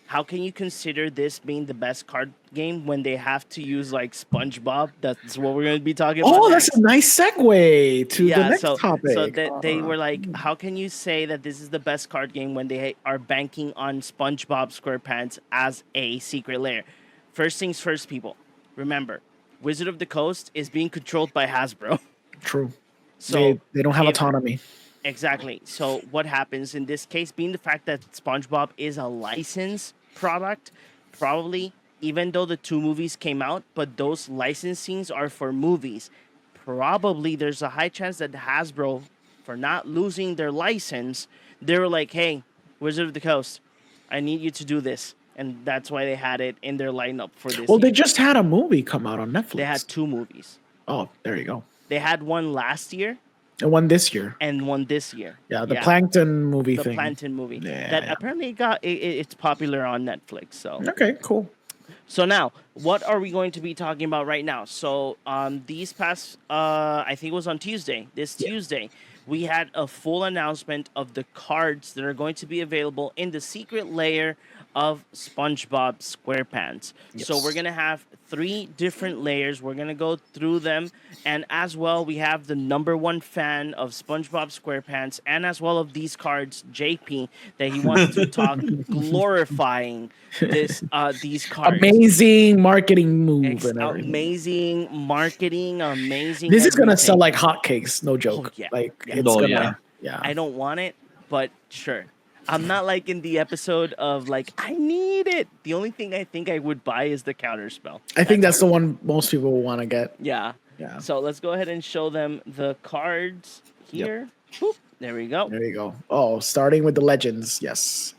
how can you consider this being the best card game when they have to use like Spongebob? That's what we're going to be talking about. Oh, that's a nice segue to the next topic. So they were like, how can you say that this is the best card game when they are banking on Spongebob Squarepants as a secret lair? First things first, people. Remember, Wizard of the Coast is being controlled by Hasbro. True. So they don't have autonomy. Exactly. So what happens in this case, being the fact that SpongeBob is a licensed product, probably, even though the 2 movies came out, but those licensings are for movies, probably there's a high chance that Hasbro, for not losing their license, they were like, hey, Wizard of the Coast, I need you to do this. And that's why they had it in their lineup for this year. They just had a movie come out on Netflix. They had 2 movies. Oh, there you go. They had one last year. And one this year. Yeah, the Plankton movie thing. The Plankton movie. Apparently it's popular on Netflix. So okay, cool. So now, what are we going to be talking about right now? So these past, I think it was on Tuesday, Tuesday, we had a full announcement of the cards that are going to be available in the secret layer of SpongeBob Squarepants. Yes. So we're going to have 3 different layers. We're going to go through them. And as well, we have the #1 fan of SpongeBob Squarepants and as well of these cards, JP, that he wants to talk glorifying these cards. Amazing marketing move. Amazing marketing, amazing. This is going to sell like hotcakes, no joke. Oh, yeah. I don't want it, but sure. I'm not like in the episode of like, I need it. The only thing I think I would buy is the counter spell. I think that's the one most people will want to get. Yeah. So let's go ahead and show them the cards here. Yep. Boop. There we go. There you go. Oh, starting with the legends. Yes.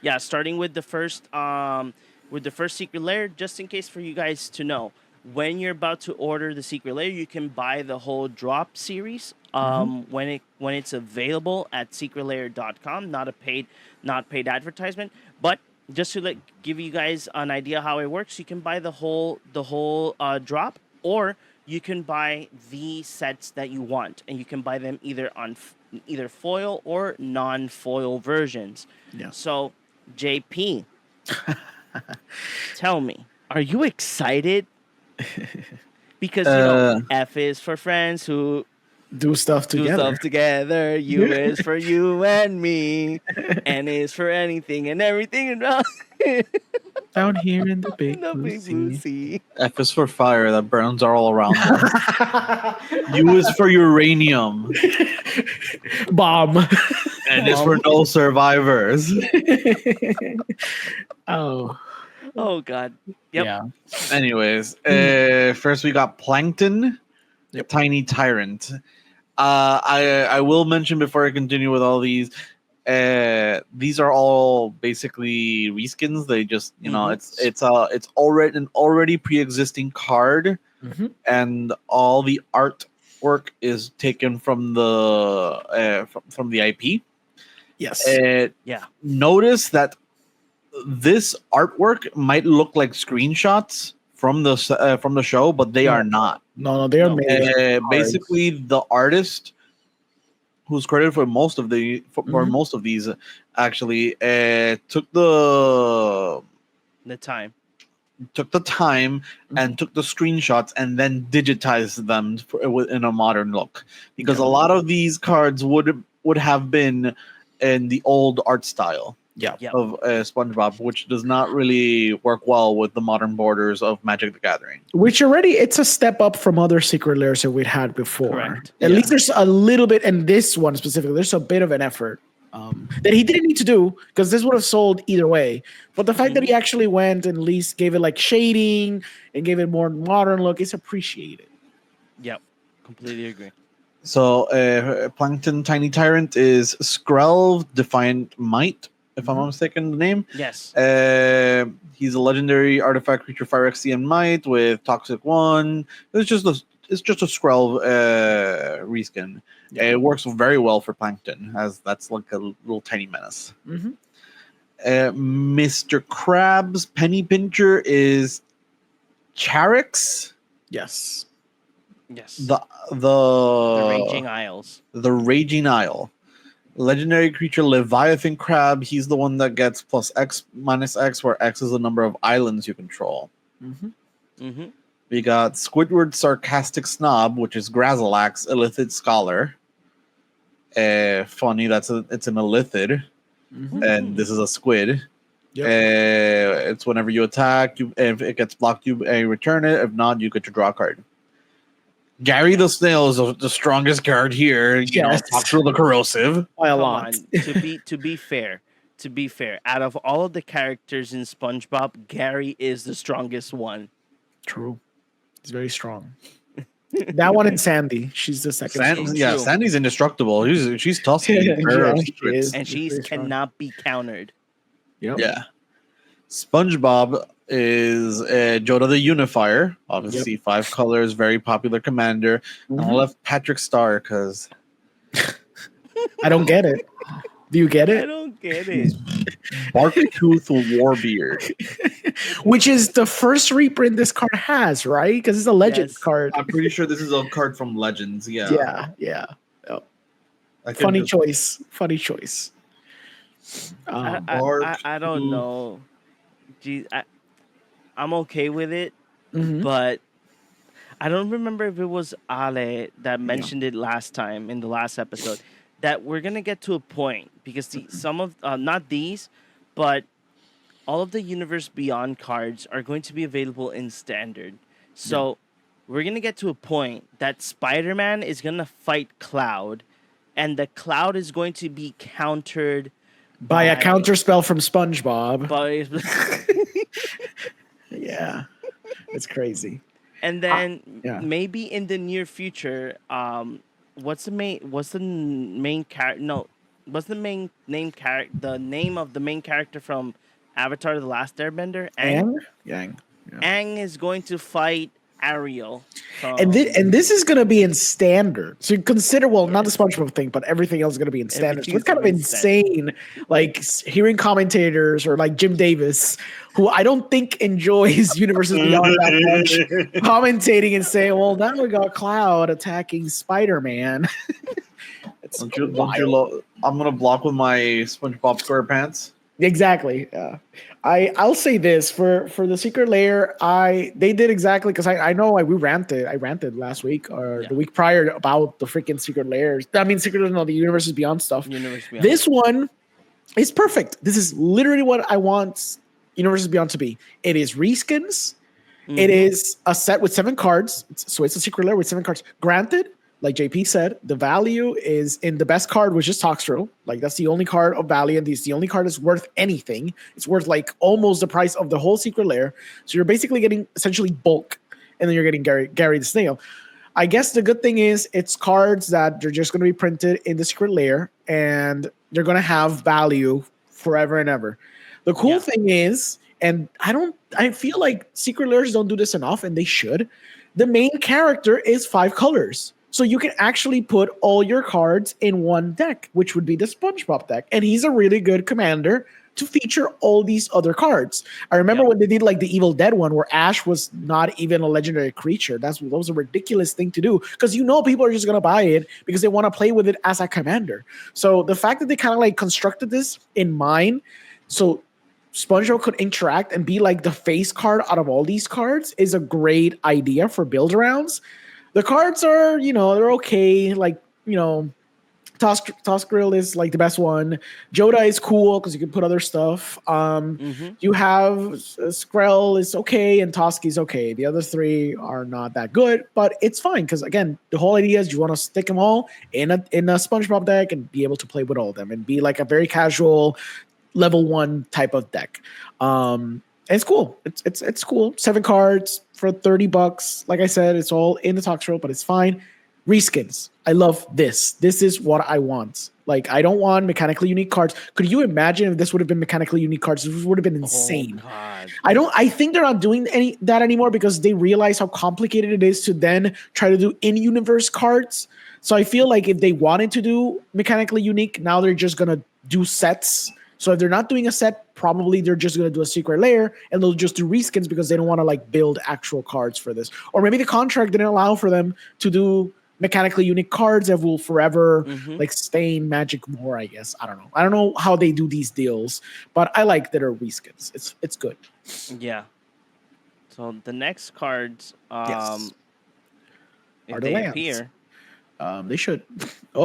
Yeah, starting with the first secret lair, just in case for you guys to know. when you're about to order the Secret Lair, you can buy the whole drop series when it's available at secretlair.com. Not paid advertisement, but just to give you guys an idea how it works, you can buy the whole drop, or you can buy the sets that you want, and you can buy them either on either foil or non-foil versions. Yeah. So, JP, tell me, are you excited? Because F is for friends who do stuff together. U is for you and me. N is for anything and everything down here in the big blue sea. F is for fire that burns all around us. U is for uranium. Bomb. And is for no survivors. Oh God. Yep. Yeah. Anyways, first we got Plankton, Tiny Tyrant. I will mention before I continue with all these. These are all basically reskins. They just it's already an already pre-existing card, and all the artwork is taken from the IP. Yes. Notice that this artwork might look like screenshots from the show, but they are not. No, they are made. Basically, the artist who's credited for most of these actually took the time and took the screenshots and then digitized them in a modern look, because a lot of these cards would have been in the old art style of SpongeBob, which does not really work well with the modern borders of Magic the Gathering. Which already, it's a step up from other Secret Lairs that we'd had before. Correct. At least there's a little bit, and this one specifically, there's a bit of an effort that he didn't need to do, because this would have sold either way. But the fact that he actually went and at least gave it like shading and gave it more modern look is appreciated. Yep, completely agree. So Plankton Tiny Tyrant is Skrelv Defiant Might, if I'm not mistaken, the name. Yes. He's a legendary artifact creature, Fire XCM Might with Toxic 1. It's just a Skrelv reskin. It works very well for Plankton, as that's like a little tiny menace. Mr. Krabs Penny Pincher is Charix. Yes. The Raging Isles. The Raging Isle. Legendary creature Leviathan Crab. He's the one that gets plus X minus X, where X is the number of islands you control. We got Squidward Sarcastic Snob, which is Grazilax, Illithid Scholar. Funny, it's an Illithid, and this is a squid. It's whenever you attack, if it gets blocked, you return it. If not, you get to draw a card. Gary the Snail is the strongest card here. Talk through the corrosive by a lot. To be fair, out of all of the characters in SpongeBob, Gary is the strongest one. True, he's very strong. That one and Sandy, she's the second. Sandy's indestructible. She's tossing, and she cannot be countered. Yeah. SpongeBob is Joda the Unifier, obviously 5 colors, very popular commander. And I left Patrick Star because I don't get it. Do you get it? I don't get it. Barktooth Warbeard, which is the first reprint this card has, right? Because it's a Legends card. I'm pretty sure this is a card from Legends. Yeah. Oh. Funny choice. I don't know. Geez, I'm okay with it, but I don't remember if it was Ale that mentioned it last time in the last episode, that we're gonna get to a point, because some of not these, but all of the Universe Beyond cards are going to be available in Standard. So we're gonna get to a point that Spider-Man is gonna fight Cloud, and the Cloud is going to be countered by a counter spell from SpongeBob. Yeah, it's crazy. And then maybe in the near future, what's the name of the main character from Avatar: The Last Airbender? Aang. Aang is going to fight Ariel. And this is going to be in standard. So consider, well, not the SpongeBob thing, but everything else is going to be in standard. So it's kind of insane, like hearing commentators or like Jim Davis, who I don't think enjoys Universes Beyond that much, commentating and saying, well, now we got Cloud attacking Spider-Man. I'm going to block with my SpongeBob SquarePants. Exactly. I'll say this for the Secret Lair. They did exactly, because I know, like, we ranted. I ranted last week or the week prior about the freaking Secret Lairs. I mean, the Universes Beyond stuff. This one is perfect. This is literally what I want Universes Beyond to be. It is reskins. Mm-hmm. It is a set with 7 cards. So it's a Secret Lair with 7 cards. Granted, like JP said, the value is in the best card, which is Toxtril. Like, that's the only card of value, and it's the only card that's worth anything. It's worth like almost the price of the whole Secret Lair. So you're basically getting essentially bulk, and then you're getting Gary the Snail. I guess the good thing is it's cards that they're just going to be printed in the Secret Lair, and they're going to have value forever and ever. The cool thing is, and I feel like Secret Lairs don't do this enough, and they should. The main character is 5 colors. So you can actually put all your cards in one deck, which would be the SpongeBob deck. And he's a really good commander to feature all these other cards. I remember when they did like the Evil Dead one where Ash was not even a legendary creature. That was a ridiculous thing to do, because people are just going to buy it because they want to play with it as a commander. So the fact that they kind of like constructed this in mind so SpongeBob could interact and be like the face card out of all these cards is a great idea for build arounds. The cards are, they're okay. Like, Tosk Grill is like the best one. Joda is cool because you can put other stuff. You have Skrell is okay and Tosk is okay. The other 3 are not that good, but it's fine because, again, the whole idea is you want to stick them all in a SpongeBob deck and be able to play with all of them and be like a very casual level 1 type of deck. It's cool. It's cool. 7 cards for $30. Like I said, it's all in the Toxtril, but it's fine. Reskins. I love this. This is what I want. Like, I don't want mechanically unique cards. Could you imagine if this would have been mechanically unique cards? This would have been insane. God. I think they're not doing that anymore because they realize how complicated it is to then try to do in-universe cards. So I feel like if they wanted to do mechanically unique, now they're just going to do sets. So if they're not doing a set, probably they're just going to do a Secret Lair and they'll just do reskins because they don't want to like build actual cards for this. Or maybe the contract didn't allow for them to do mechanically unique cards that will forever like stain Magic more, I guess. I don't know. I don't know how they do these deals, but I like that are reskins. It's good. Yeah. So the next cards, yes. if they appear, they should.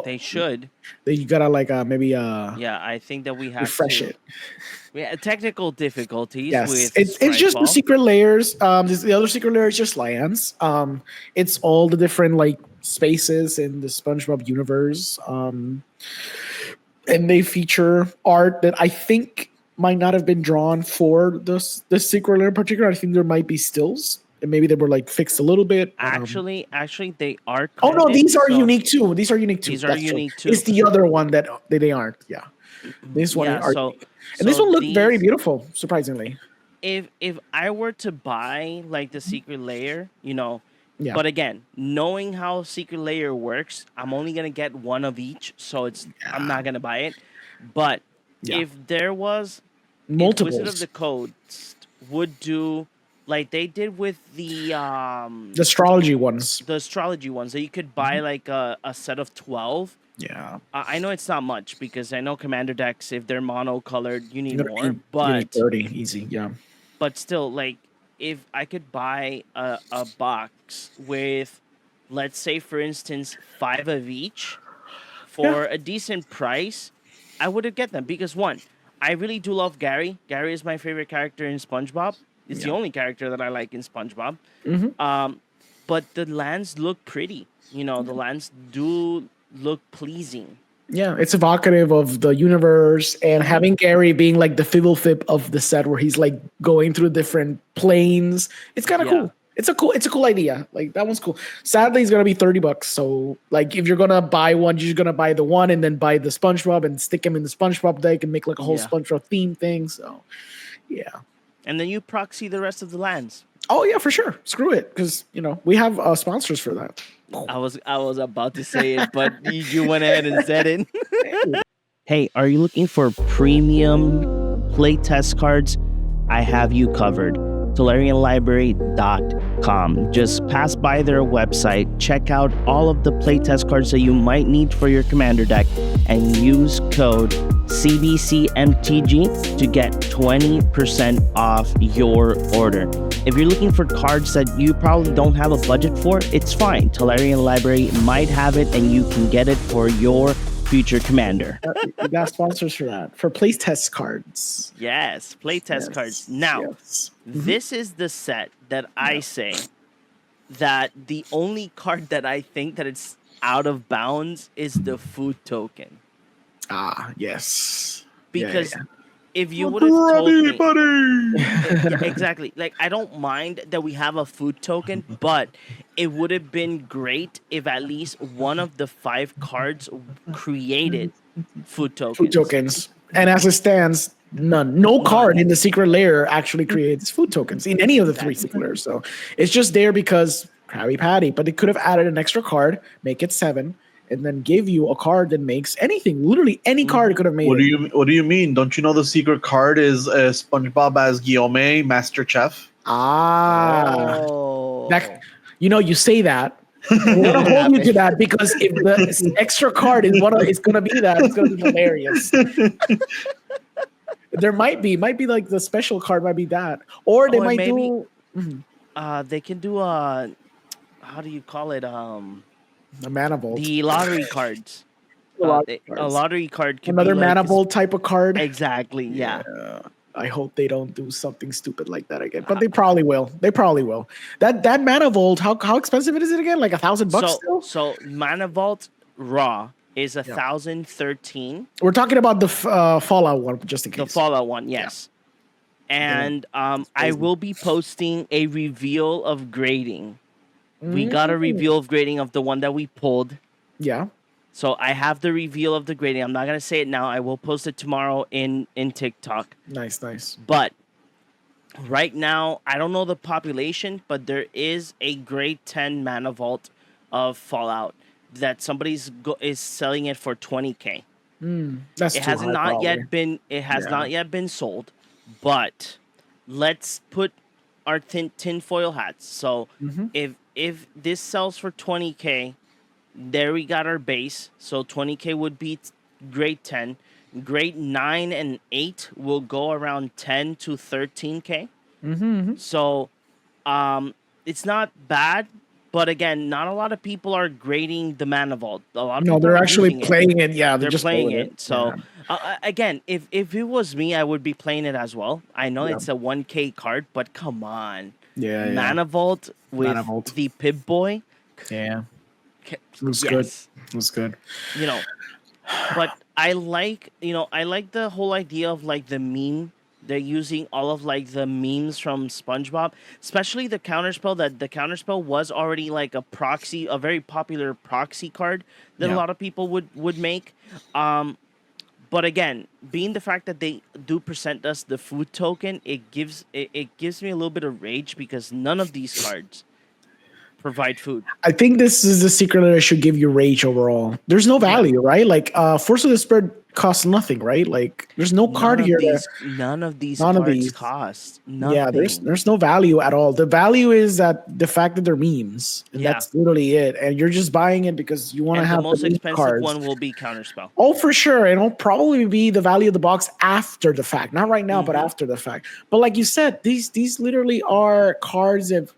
They should. You gotta like maybe yeah, I think that we have refresh it. Yeah, technical difficulties. Yes, with it's just the Secret Lairs. The other Secret Lair is just lands. It's all the different like spaces in the SpongeBob universe. And they feature art that I think might not have been drawn for the Secret Lair in particular. I think there might be stills. And maybe they were like fixed a little bit. Actually, they are. Oh no, these are unique too. These are unique too. These are unique too. It's the other one that they aren't. Yeah, this one are. And this one looked very beautiful, surprisingly. If I were to buy like the Secret Lair, Yeah. But again, knowing how Secret Lair works, I'm only gonna get one of each, so I'm not gonna buy it. But if there was multiples, Wizard of the Coast would do. Like they did with the astrology ones. The astrology ones that you could buy like a set of 12. Yeah. I know it's not much because I know commander decks, if they're mono-colored, you need more. But you need 30 easy, yeah. But still, like if I could buy a box with, let's say for instance, 5 of each for a decent price, I would get them because one, I really do love Gary. Gary is my favorite character in SpongeBob. It's the only character that I like in SpongeBob. But the lands look pretty. The lands do look pleasing. Yeah, it's evocative of the universe, and having Gary being like the Fibblefip of the set where he's like going through different planes. It's kind of cool. It's a cool idea. Like that one's cool. Sadly, it's gonna be $30. So like if you're gonna buy one, you're gonna buy the one and then buy the SpongeBob and stick him in the SpongeBob deck and make like a whole SpongeBob theme thing. So yeah. And then you proxy the rest of the lands. Oh yeah, for sure. Screw it, because we have sponsors for that. I was about to say it, but you went ahead and said it. Hey, are you looking for premium playtest cards? I have you covered. TolarianLibrary.com. Just pass by their website, check out all of the playtest cards that you might need for your commander deck, and use code CBCMTG to get 20% off your order. If you're looking for cards that you probably don't have a budget for, it's fine. Tolarian Library might have it, and you can get it for your future commander. We got sponsors for that. For playtest cards. Yes, playtest cards. Now, this is the set that I say that the only card that I think that it's out of bounds is the food token. Ah, yes. Because if you would have told me, exactly, like I don't mind that we have a food token, but it would have been great if at least one of the 5 cards created food tokens. Food tokens, and as it stands, none. No card in the secret lair actually creates food tokens in any of the 3 secret lairs. So it's just there because Krabby Patty. But they could have added an extra card, make it 7. And then give you a card that makes anything. Literally any card could have made. What do you mean? Don't you know the secret card is SpongeBob as Guillaume, Master Chef? Ah, Oh. You say that. We're gonna hold you to that because if the extra card is it's gonna be that. It's gonna be hilarious. There might be like the special card might be that, or they might do. They can do how do you call it? The mana vault. The lottery cards. A lottery card. Another mana vault type of card. Exactly. Yeah. I hope they don't do something stupid like that again, but they probably will. That mana vault. How expensive is it again? Like $1,000 still. So mana vault raw is 1,013. We're talking about the Fallout one, just in case. The Fallout one, yes. Yeah. And I will be posting a reveal of grading. We got a reveal of grading of the one that we pulled. Yeah. So I have the reveal of the grading. I'm not going to say it now. I will post it tomorrow in TikTok. Nice. But right now, I don't know the population, but there is a grade 10 mana vault of Fallout that somebody's is selling it for $20K. That's it has not yet been. It has not yet been sold. But let's put our tinfoil hats. So if this sells for $20K, there we got our base. So $20K would be grade 10. Grade 9 and 8 will go around 10 to $13K. So it's not bad, but again, not a lot of people are grading the mana vault. A lot of people they're actually playing it. Yeah, they're just playing it. So again, if it was me, I would be playing it as well. I know it's a 1K card, but come on. Mana vault with the Pip Boy. Yeah. Looks good. But I like the whole idea of like the meme. They're using all of like the memes from SpongeBob, especially the counterspell. That the counterspell was already like a proxy, a very popular proxy card that a lot of people would make. But again, being the fact that they do present us the food token, it gives me a little bit of rage because none of these cards provide food. I think this is the secret that should give you rage overall. There's no value, right? Like Force of the Spirit costs nothing, right? Like there's no card here. None of these cards cost nothing. Yeah, there's no value at all. The value is that the fact that they're memes, and that's literally it. And you're just buying it because you want to have the most expensive cards. one will be Counterspell. Oh, for sure. And it'll probably be the value of the box after the fact. Not right now, but after the fact. But like you said, these literally are cards that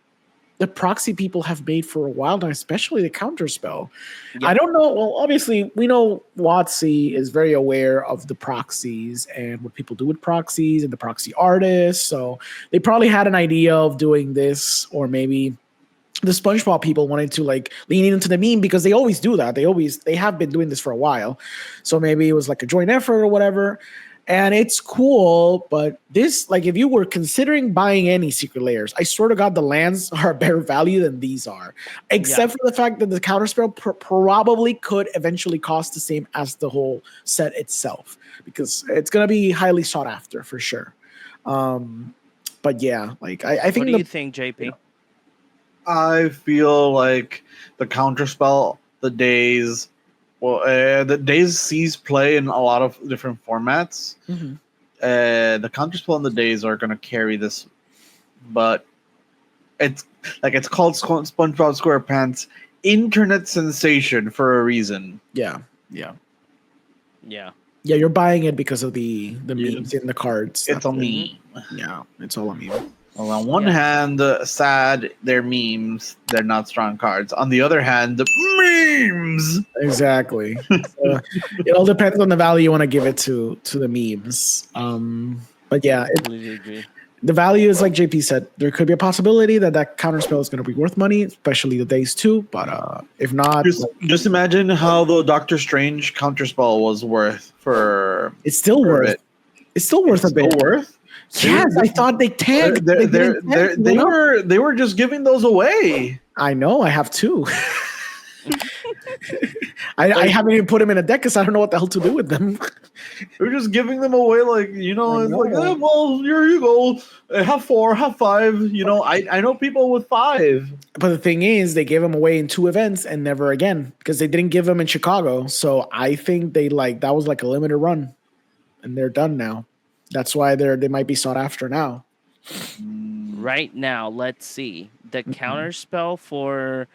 the proxy people have made for a while now, especially the counterspell. Yep. I don't know. Well, obviously, we know WotC is very aware of the proxies and what people do with proxies and the proxy artists. So they probably had an idea of doing this, or maybe the SpongeBob people wanted to like lean into the meme because they always do that. They have been doing this for a while. So maybe it was like a joint effort or whatever. And it's cool, but this, like, if you were considering buying any secret layers, I swear to God, the lands are a better value than these are, except for the fact that the counterspell probably could eventually cost the same as the whole set itself, because it's going to be highly sought after for sure. But yeah, like I think What do you think, JP? I feel like the counterspell, the days sees play in a lot of different formats. Mhm. The counterspell and the days are going to carry this, but it's called SpongeBob SquarePants internet sensation for a reason. Yeah. Yeah. Yeah, you're buying it because of the memes in the cards. It's a That's it. meme. Yeah, it's all a meme. Well, on one hand, sad, they're memes. They're not strong cards. On the other hand, memes. Exactly. So, it all depends on the value you want to give it to the memes. But yeah, Completely agree. the value is like JP said. There could be a possibility that counterspell is going to be worth money, especially the days too. But if not, Just imagine how the Doctor Strange counterspell was worth for. it's still for worth. it. It's still worth a Still bit. worth? Yes, I thought they tagged. They were just giving those away. I know. I have two. I haven't even put them in a deck because I don't know what the hell to do with them. They're just giving them away, like, you know, I it's know. like, well, here you go. Have 4, have 5. You know, I know people with 5. But the thing is, they gave them away in 2 events and never again because they didn't give them in Chicago. So I think that was like a limited run, and they're done now. That's why they might be sought after now. Right now, let's see the counterspell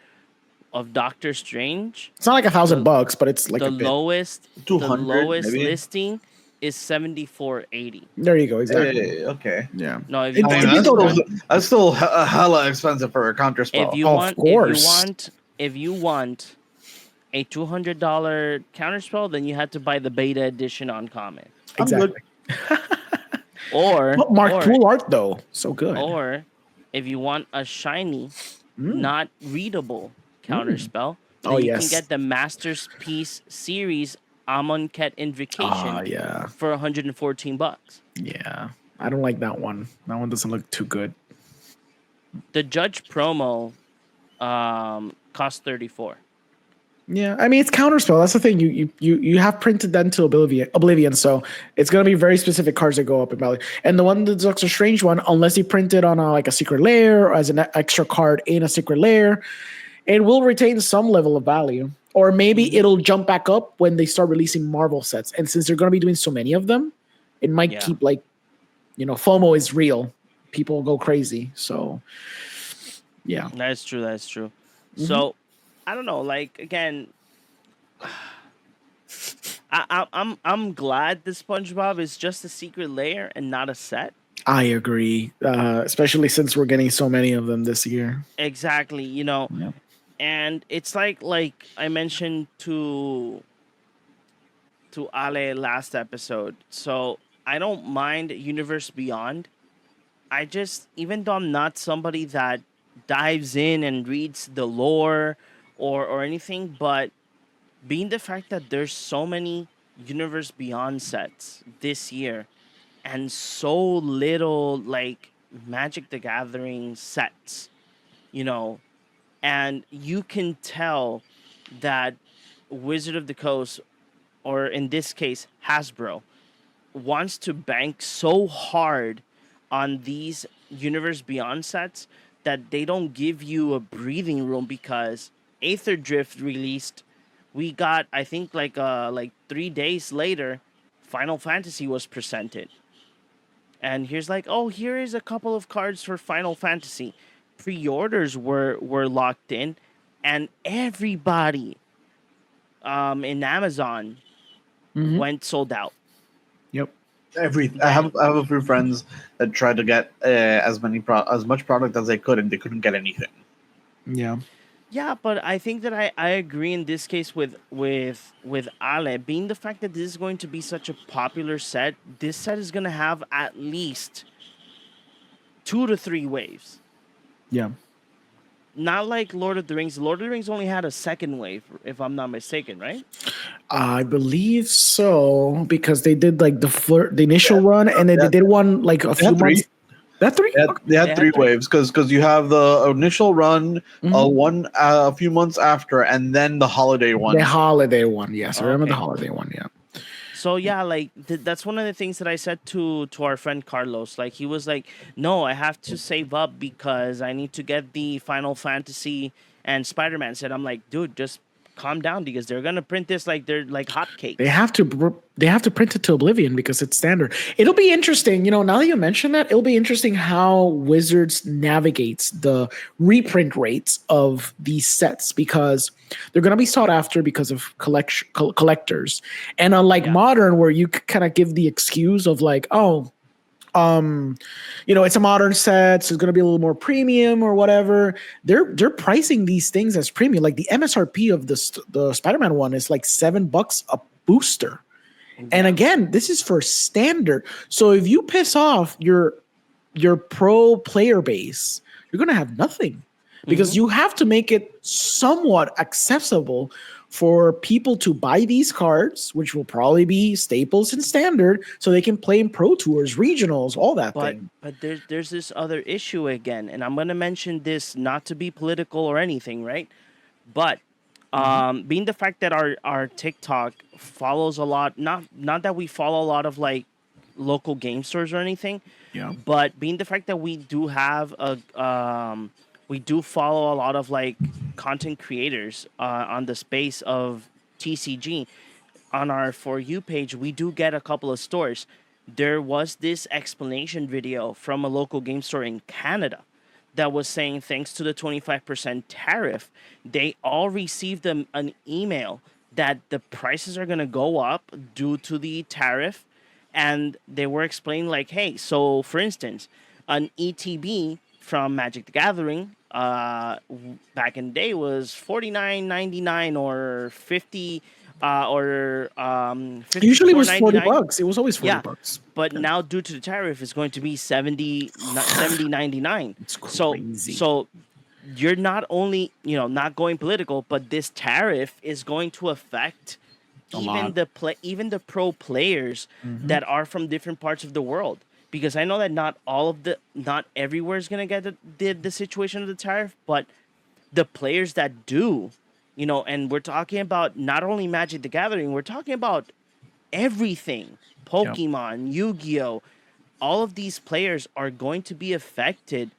of Doctor Strange. It's not like $1,000, but it's like the a bit. lowest 200 maybe? listing is 74.80. There you go. Exactly. Hey, okay. Yeah. No, if It- you I want, That's still hella expensive for a counterspell. if you Of want, course. if you want a $200 counterspell, then you had to buy the beta edition on common. Exactly. Or But Mark or, Poole art though, so good. or if you want a shiny, not readable counterspell, then Oh, you yes. can get the Masterpiece Series Amonkhet Invocation Yeah. for $114. Yeah. I don't like that one. That one doesn't look too good. The Judge promo cost $34. Yeah, I mean it's counterspell. That's the thing. You have printed that into oblivion, so it's gonna be very specific cards that go up in value. And the one that's Doctor Strange one, unless you print it on like a secret lair or as an extra card in a secret lair, it will retain some level of value. Or maybe it'll jump back up when they start releasing Marvel sets. And since they're gonna be doing so many of them, it might keep like, FOMO is real. People go crazy. So yeah. That's true. So I don't know. Like again, I'm glad the SpongeBob is just a secret layer and not a set. I agree, especially since we're getting so many of them this year. Exactly. Yeah. And it's like I mentioned to Ale last episode. So I don't mind Universe Beyond. I just, even though I'm not somebody that dives in and reads the lore or anything, but being the fact that there's so many Universe Beyond sets this year and so little like Magic the Gathering sets, and you can tell that Wizard of the Coast, or in this case Hasbro, wants to bank so hard on these Universe Beyond sets that they don't give you a breathing room, because Aether Drift released, we got, I think, like 3 days later, Final Fantasy was presented. And here's here is a couple of cards for Final Fantasy. Pre-orders were locked in, and everybody in Amazon went sold out. Yep. I have a few friends that tried to get as much product as they could, and they couldn't get anything. Yeah. Yeah, but I think that I agree in this case with Ale, being the fact that this is going to be such a popular set. This set is going to have at least 2 to 3 waves. Yeah. Not like Lord of the Rings. Lord of the Rings only had a second wave, if I'm not mistaken, right? I believe so, because they did like the initial run, and then they did one like a few months. That 3? They had 3 waves because you have the initial run, one a few months after, and then the holiday one. The holiday one, yes. I remember the holiday one, yeah. So yeah, like that's one of the things that I said to our friend Carlos. Like he was like, "No, I have to save up because I need to get the Final Fantasy and Spider-Man set." I'm like, "Dude, just calm down because they're gonna print this like they're like hotcakes." They have to print it to oblivion because it's standard. It'll be interesting, you know, now that you mention that, it'll be interesting how Wizards navigates the reprint rates of these sets because they're going to be sought after because of collectors. And unlike Modern, where you kind of give the excuse of like, oh, you know, it's a Modern set, so it's going to be a little more premium or whatever. They're pricing these things as premium. Like the MSRP of the Spider-Man one is like $7 a booster. And again, this is for standard. So if you piss off your pro player base, you're going to have nothing because you have to make it somewhat accessible for people to buy these cards, which will probably be staples in standard, so they can play in pro tours, regionals, all that thing. But there's this other issue again, and I'm going to mention this not to be political or anything, right? But being the fact that our TikTok follows a lot, not that we follow a lot of like local game stores or anything, but being the fact that we do have we do follow a lot of like content creators on the space of TCG. On our For You page, we do get a couple of stores. There was this explanation video from a local game store in Canada that was saying thanks to the 25% tariff, they all received an email that the prices are going to go up due to the tariff. And they were explaining like, hey, so for instance, an ETB from Magic the Gathering back in the day was $49.99 or 50 usually it was $40. It was always $40. But now due to the tariff, it's going to be $70.99. It's crazy. So you're not only not going political, but this tariff is going to affect even the pro players that are from different parts of the world. Because I know that not everywhere is going to get the situation of the tariff, but the players that do. And we're talking about not only Magic the Gathering, we're talking about everything. Pokemon, Yu-Gi-Oh! All of these players are going to be affected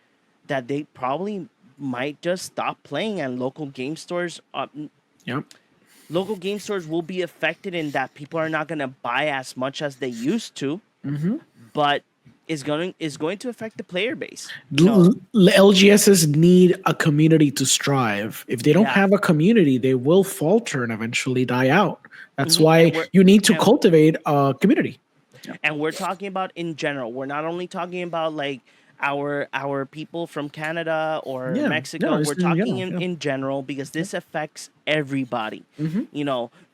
that they probably might just stop playing, and local game stores local game stores will be affected in that people are not going to buy as much as they used to, but is going to affect the player base. LGSs need a community to strive. If they don't have a community, they will falter and eventually die out. That's why you need to cultivate a community. And we're talking about in general. We're not only talking about like our people from Canada or Mexico. We're talking in general because this affects everybody.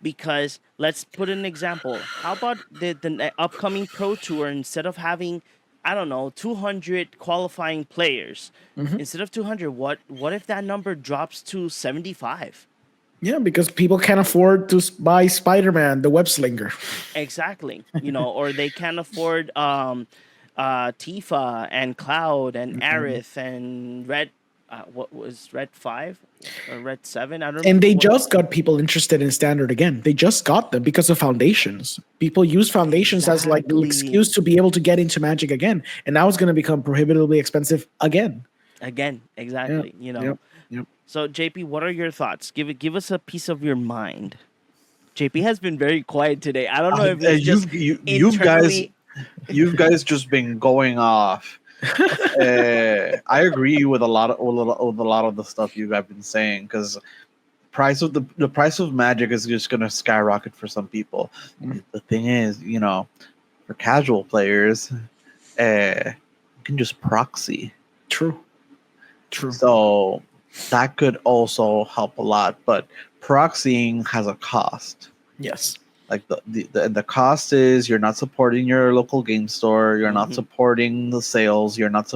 Because let's put an example. How about the upcoming Pro Tour, instead of having 200 qualifying players. Instead of 200, what if that number drops to 75? Yeah, because people can't afford to buy Spider-Man, the web slinger. Exactly. Or they can't afford Tifa and Cloud and Aerith and Red. What was Red 5 or Red 7? I don't know. And they just got people interested in standard again. They just got them because of foundations. People use foundations as like the excuse to be able to get into Magic again. And now it's going to become prohibitively expensive again. Exactly. Yep. So JP, what are your thoughts? Give us a piece of your mind. JP has been very quiet today. I don't know if it's just you guys just been going off. I agree with a lot of the stuff you guys have been saying, because the price of Magic is just going to skyrocket for some people. The thing is, for casual players, you can just proxy. True. So that could also help a lot, but proxying has a cost. Yes. Like the cost is you're not supporting your local game store, you're not supporting the sales, you're not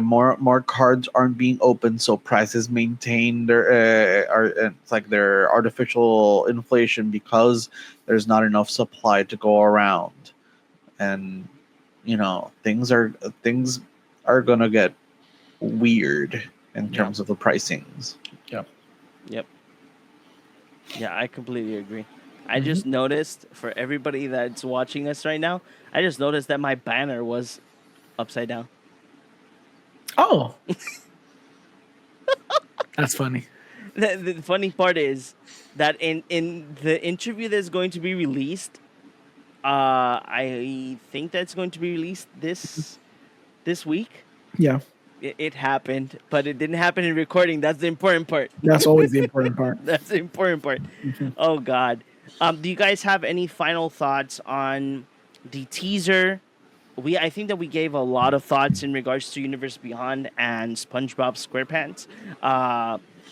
more cards aren't being opened, so prices maintain their their artificial inflation because there's not enough supply to go around, and things are gonna get weird in terms of the pricings. Yep. Yeah, I completely agree. I just noticed, for everybody that's watching us right now, I just noticed that my banner was upside down. Oh, that's funny. The funny part is that in the interview that's going to be released, I think that's going to be released this week. Yeah, It happened, but it didn't happen in recording. That's the important part. that's always the important part. That's the important part. Oh God. Do you guys have any final thoughts on the teaser? I think that we gave a lot of thoughts in regards to Universe Beyond and SpongeBob SquarePants.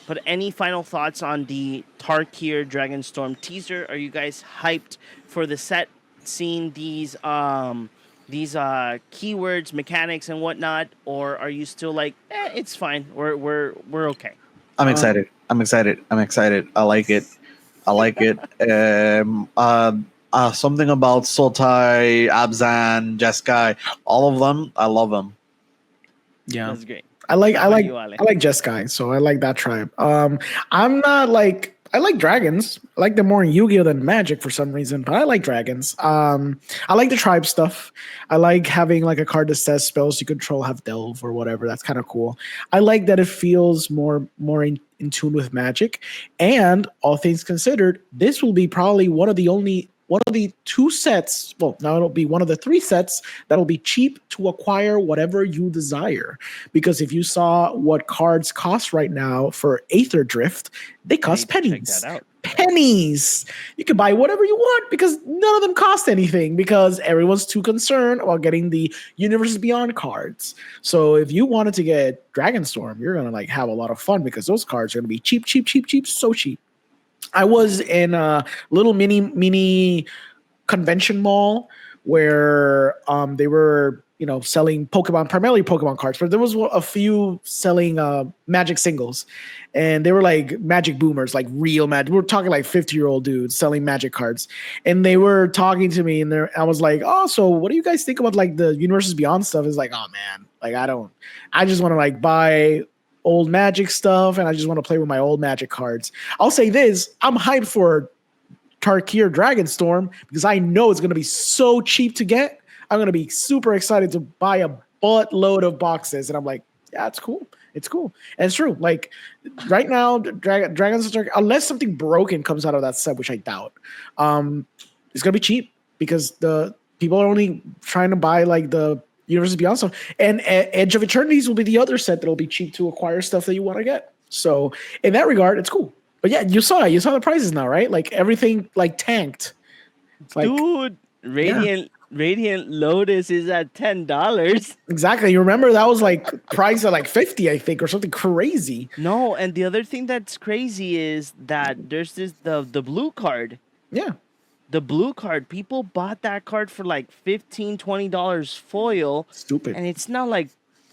But any final thoughts on the Tarkir Dragonstorm teaser? Are you guys hyped for the set, seeing these keywords, mechanics, and whatnot, or are you still like, it's fine, we're okay? I'm excited. I'm excited. I like it. Something about Sultai, Abzan, Jeskai, all of them. I love them. Yeah, That's great. I like you, Ale? Jeskai, so I like that tribe. I'm not like I like dragons. I like them more in Yu-Gi-Oh than Magic for some reason, but I like dragons. I like the tribe stuff. I like having like a card that says spells you control have delve or whatever. That's kind of cool. I like that it feels more in tune with Magic. And all things considered, this will be probably one of the two sets. Well, now it'll be one of the three sets that'll be cheap to acquire whatever you desire. Because if you saw what cards cost right now for Aether Drift, they cost pennies. Check that out. Pennies. You can buy whatever you want because none of them cost anything because everyone's too concerned about getting the Universes Beyond cards. So if you wanted to get Dragonstorm, you're gonna like have a lot of fun because those cards are gonna be cheap, so cheap. I was in a little mini convention mall where they were, selling primarily Pokemon cards, but there was a few selling Magic singles, and they were like Magic boomers, like real Magic. We're talking like 50-year-old dudes selling Magic cards, and they were talking to me, and I was like, oh, so what do you guys think about like the Universes Beyond stuff? It's like, oh man, like I just want to like buy old Magic stuff, and I just want to play with my old Magic cards. I'll say this, I'm hyped for Tarkir Dragonstorm because I know it's going to be so cheap to get. I'm going to be super excited to buy a buttload of boxes, and I'm like, yeah, it's cool. It's cool. And it's true. Like right now, Dragons, unless something broken comes out of that set, which I doubt, it's going to be cheap because the people are only trying to buy like the Universes Beyond stuff, and Edge of Eternities will be the other set that'll be cheap to acquire stuff that you want to get. So in that regard, it's cool. But yeah, you saw the prices now, right? Like everything like tanked. Like, dude, Radiant Lotus is at $10. Exactly. You remember that was like priced at like 50, I think, or something crazy. No, and the other thing that's crazy is that there's the blue card. Yeah. The blue card, people bought that card for like $15-$20 foil. Stupid. And it's now like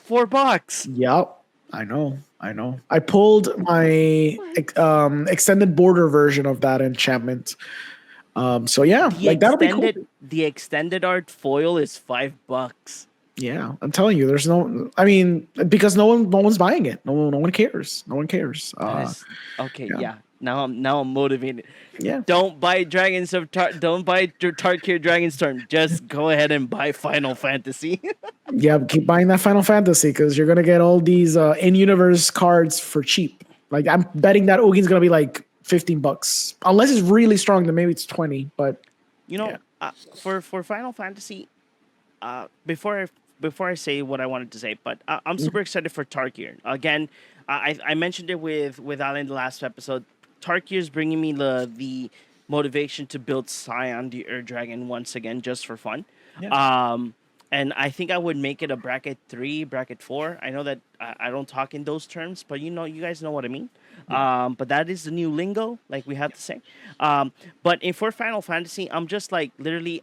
$4. Yep. I know. I pulled my extended border version of that enchantment. So yeah, that'll be cool. The extended art foil is $5. Yeah, I'm telling you, there's because no one's buying it. No one cares. No one cares. Okay, yeah. Now I'm motivated. Yeah. Don't buy don't buy Tarkir Dragonstorm. Just go ahead and buy Final Fantasy. Yeah, keep buying that Final Fantasy because you're gonna get all these in-universe cards for cheap. Like I'm betting that Ogin's gonna be like $15, unless it's really strong. Then maybe it's 20. But for Final Fantasy, before I say what I wanted to say, but I'm super excited for Tarkir. Again, I mentioned it with Alan the last episode. Tarkir is bringing me the motivation to build Scion, the Ur Dragon, once again, just for fun. Yeah. And I think I would make it a bracket 3, bracket 4. I know that I don't talk in those terms, but you guys know what I mean. Yeah. But that is the new lingo, like we have to say. But for Final Fantasy, I'm just like literally,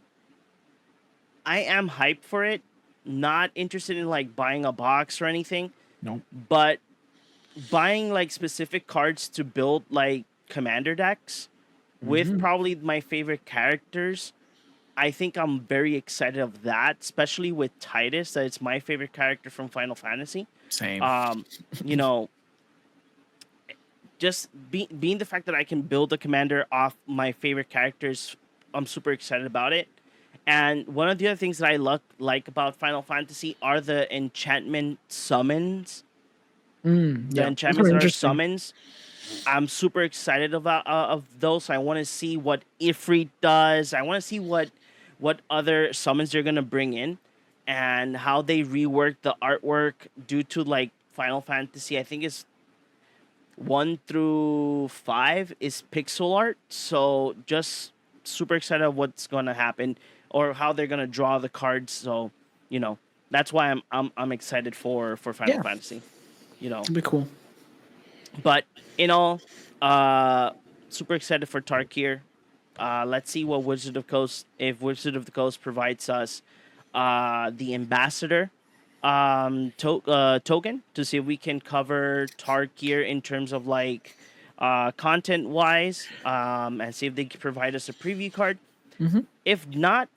I am hyped for it. Not interested in like buying a box or anything. No. But buying like specific cards to build like commander decks with probably my favorite characters. I think I'm very excited of that, especially with Titus, that it's my favorite character from Final Fantasy. Same. just being the fact that I can build a commander off my favorite characters, I'm super excited about it. And one of the other things that I like about Final Fantasy are the enchantment summons. The enchantments that are summons. I'm super excited about of those. I want to see what Ifrit does. I want to see what other summons they're gonna bring in, and how they rework the artwork due to like Final Fantasy. I think it's 1 through 5 is pixel art. So just super excited of what's gonna happen or how they're gonna draw the cards. So that's why I'm excited for Final Fantasy. It'd be cool. But in all, super excited for Tarkir. Let's see what Wizard of the Coast provides us the ambassador token to see if we can cover Tarkir in terms of like content wise, and see if they can provide us a preview card. If not,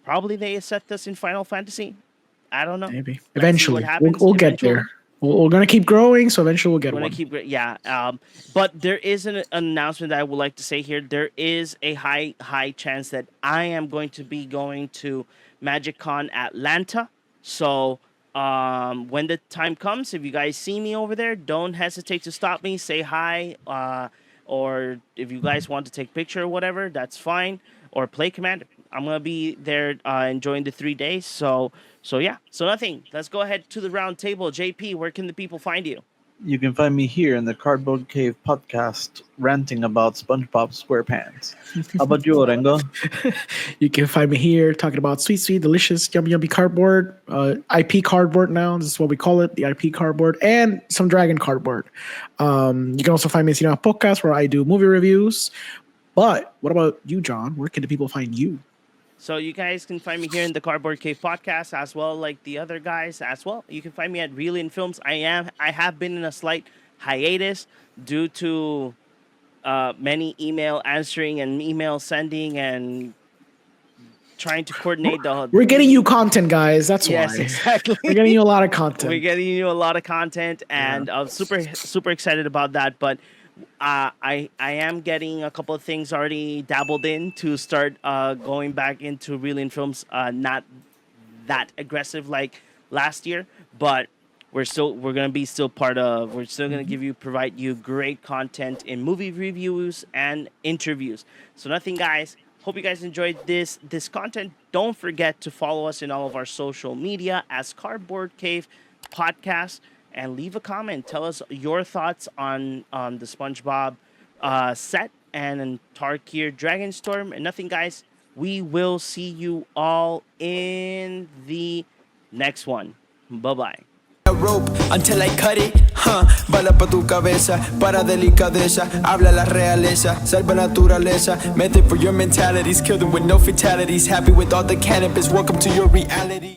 probably they accept us in Final Fantasy. I don't know. Maybe eventually we'll get there. We're gonna keep growing, so eventually we'll get one. But there is an announcement that I would like to say here. There is a high chance that I am going to be going to MagicCon Atlanta. So when the time comes, if you guys see me over there, don't hesitate to stop me, say hi, or if you guys want to take a picture or whatever, that's fine. Or play Commander. I'm gonna be there enjoying the 3 days. So nothing. Let's go ahead to the round table. JP, where can the people find you? You can find me here in the Cardboardcave podcast ranting about Spongebob Squarepants. How about you, Orengo? You can find me here talking about sweet, delicious, yummy cardboard. IP cardboard now. This is what we call it, the IP cardboard, and some dragon cardboard. You can also find me in a podcast where I do movie reviews. But what about you, John? Where can the people find you? So you guys can find me here in the Cardboardcave podcast as well, like the other guys as well. You can find me at Reelin Films. I have been in a slight hiatus due to many email answering and email sending and trying to coordinate We're getting you content, guys. That's why. Yes, exactly. We're getting you a lot of content. We're getting you a lot of content, and I'm super excited about that. But I am getting a couple of things already dabbled in to start going back into Reelin Films. Not that aggressive like last year, but we're gonna be still part of. We're still gonna provide you great content in movie reviews and interviews. So nothing, guys. Hope you guys enjoyed this content. Don't forget to follow us in all of our social media as Cardboardcave Podcast. And leave a comment. Tell us your thoughts on the SpongeBob set and Tarkir Dragonstorm. And nothing, guys. We will see you all in the next one. Bye-bye. Rope until I cut it, bala pa tu cabeza, para delicadeza, habla la realeza, salva naturaleza, method for your mentalities, kill them with no fatalities, happy with all the cannabis, welcome to your reality.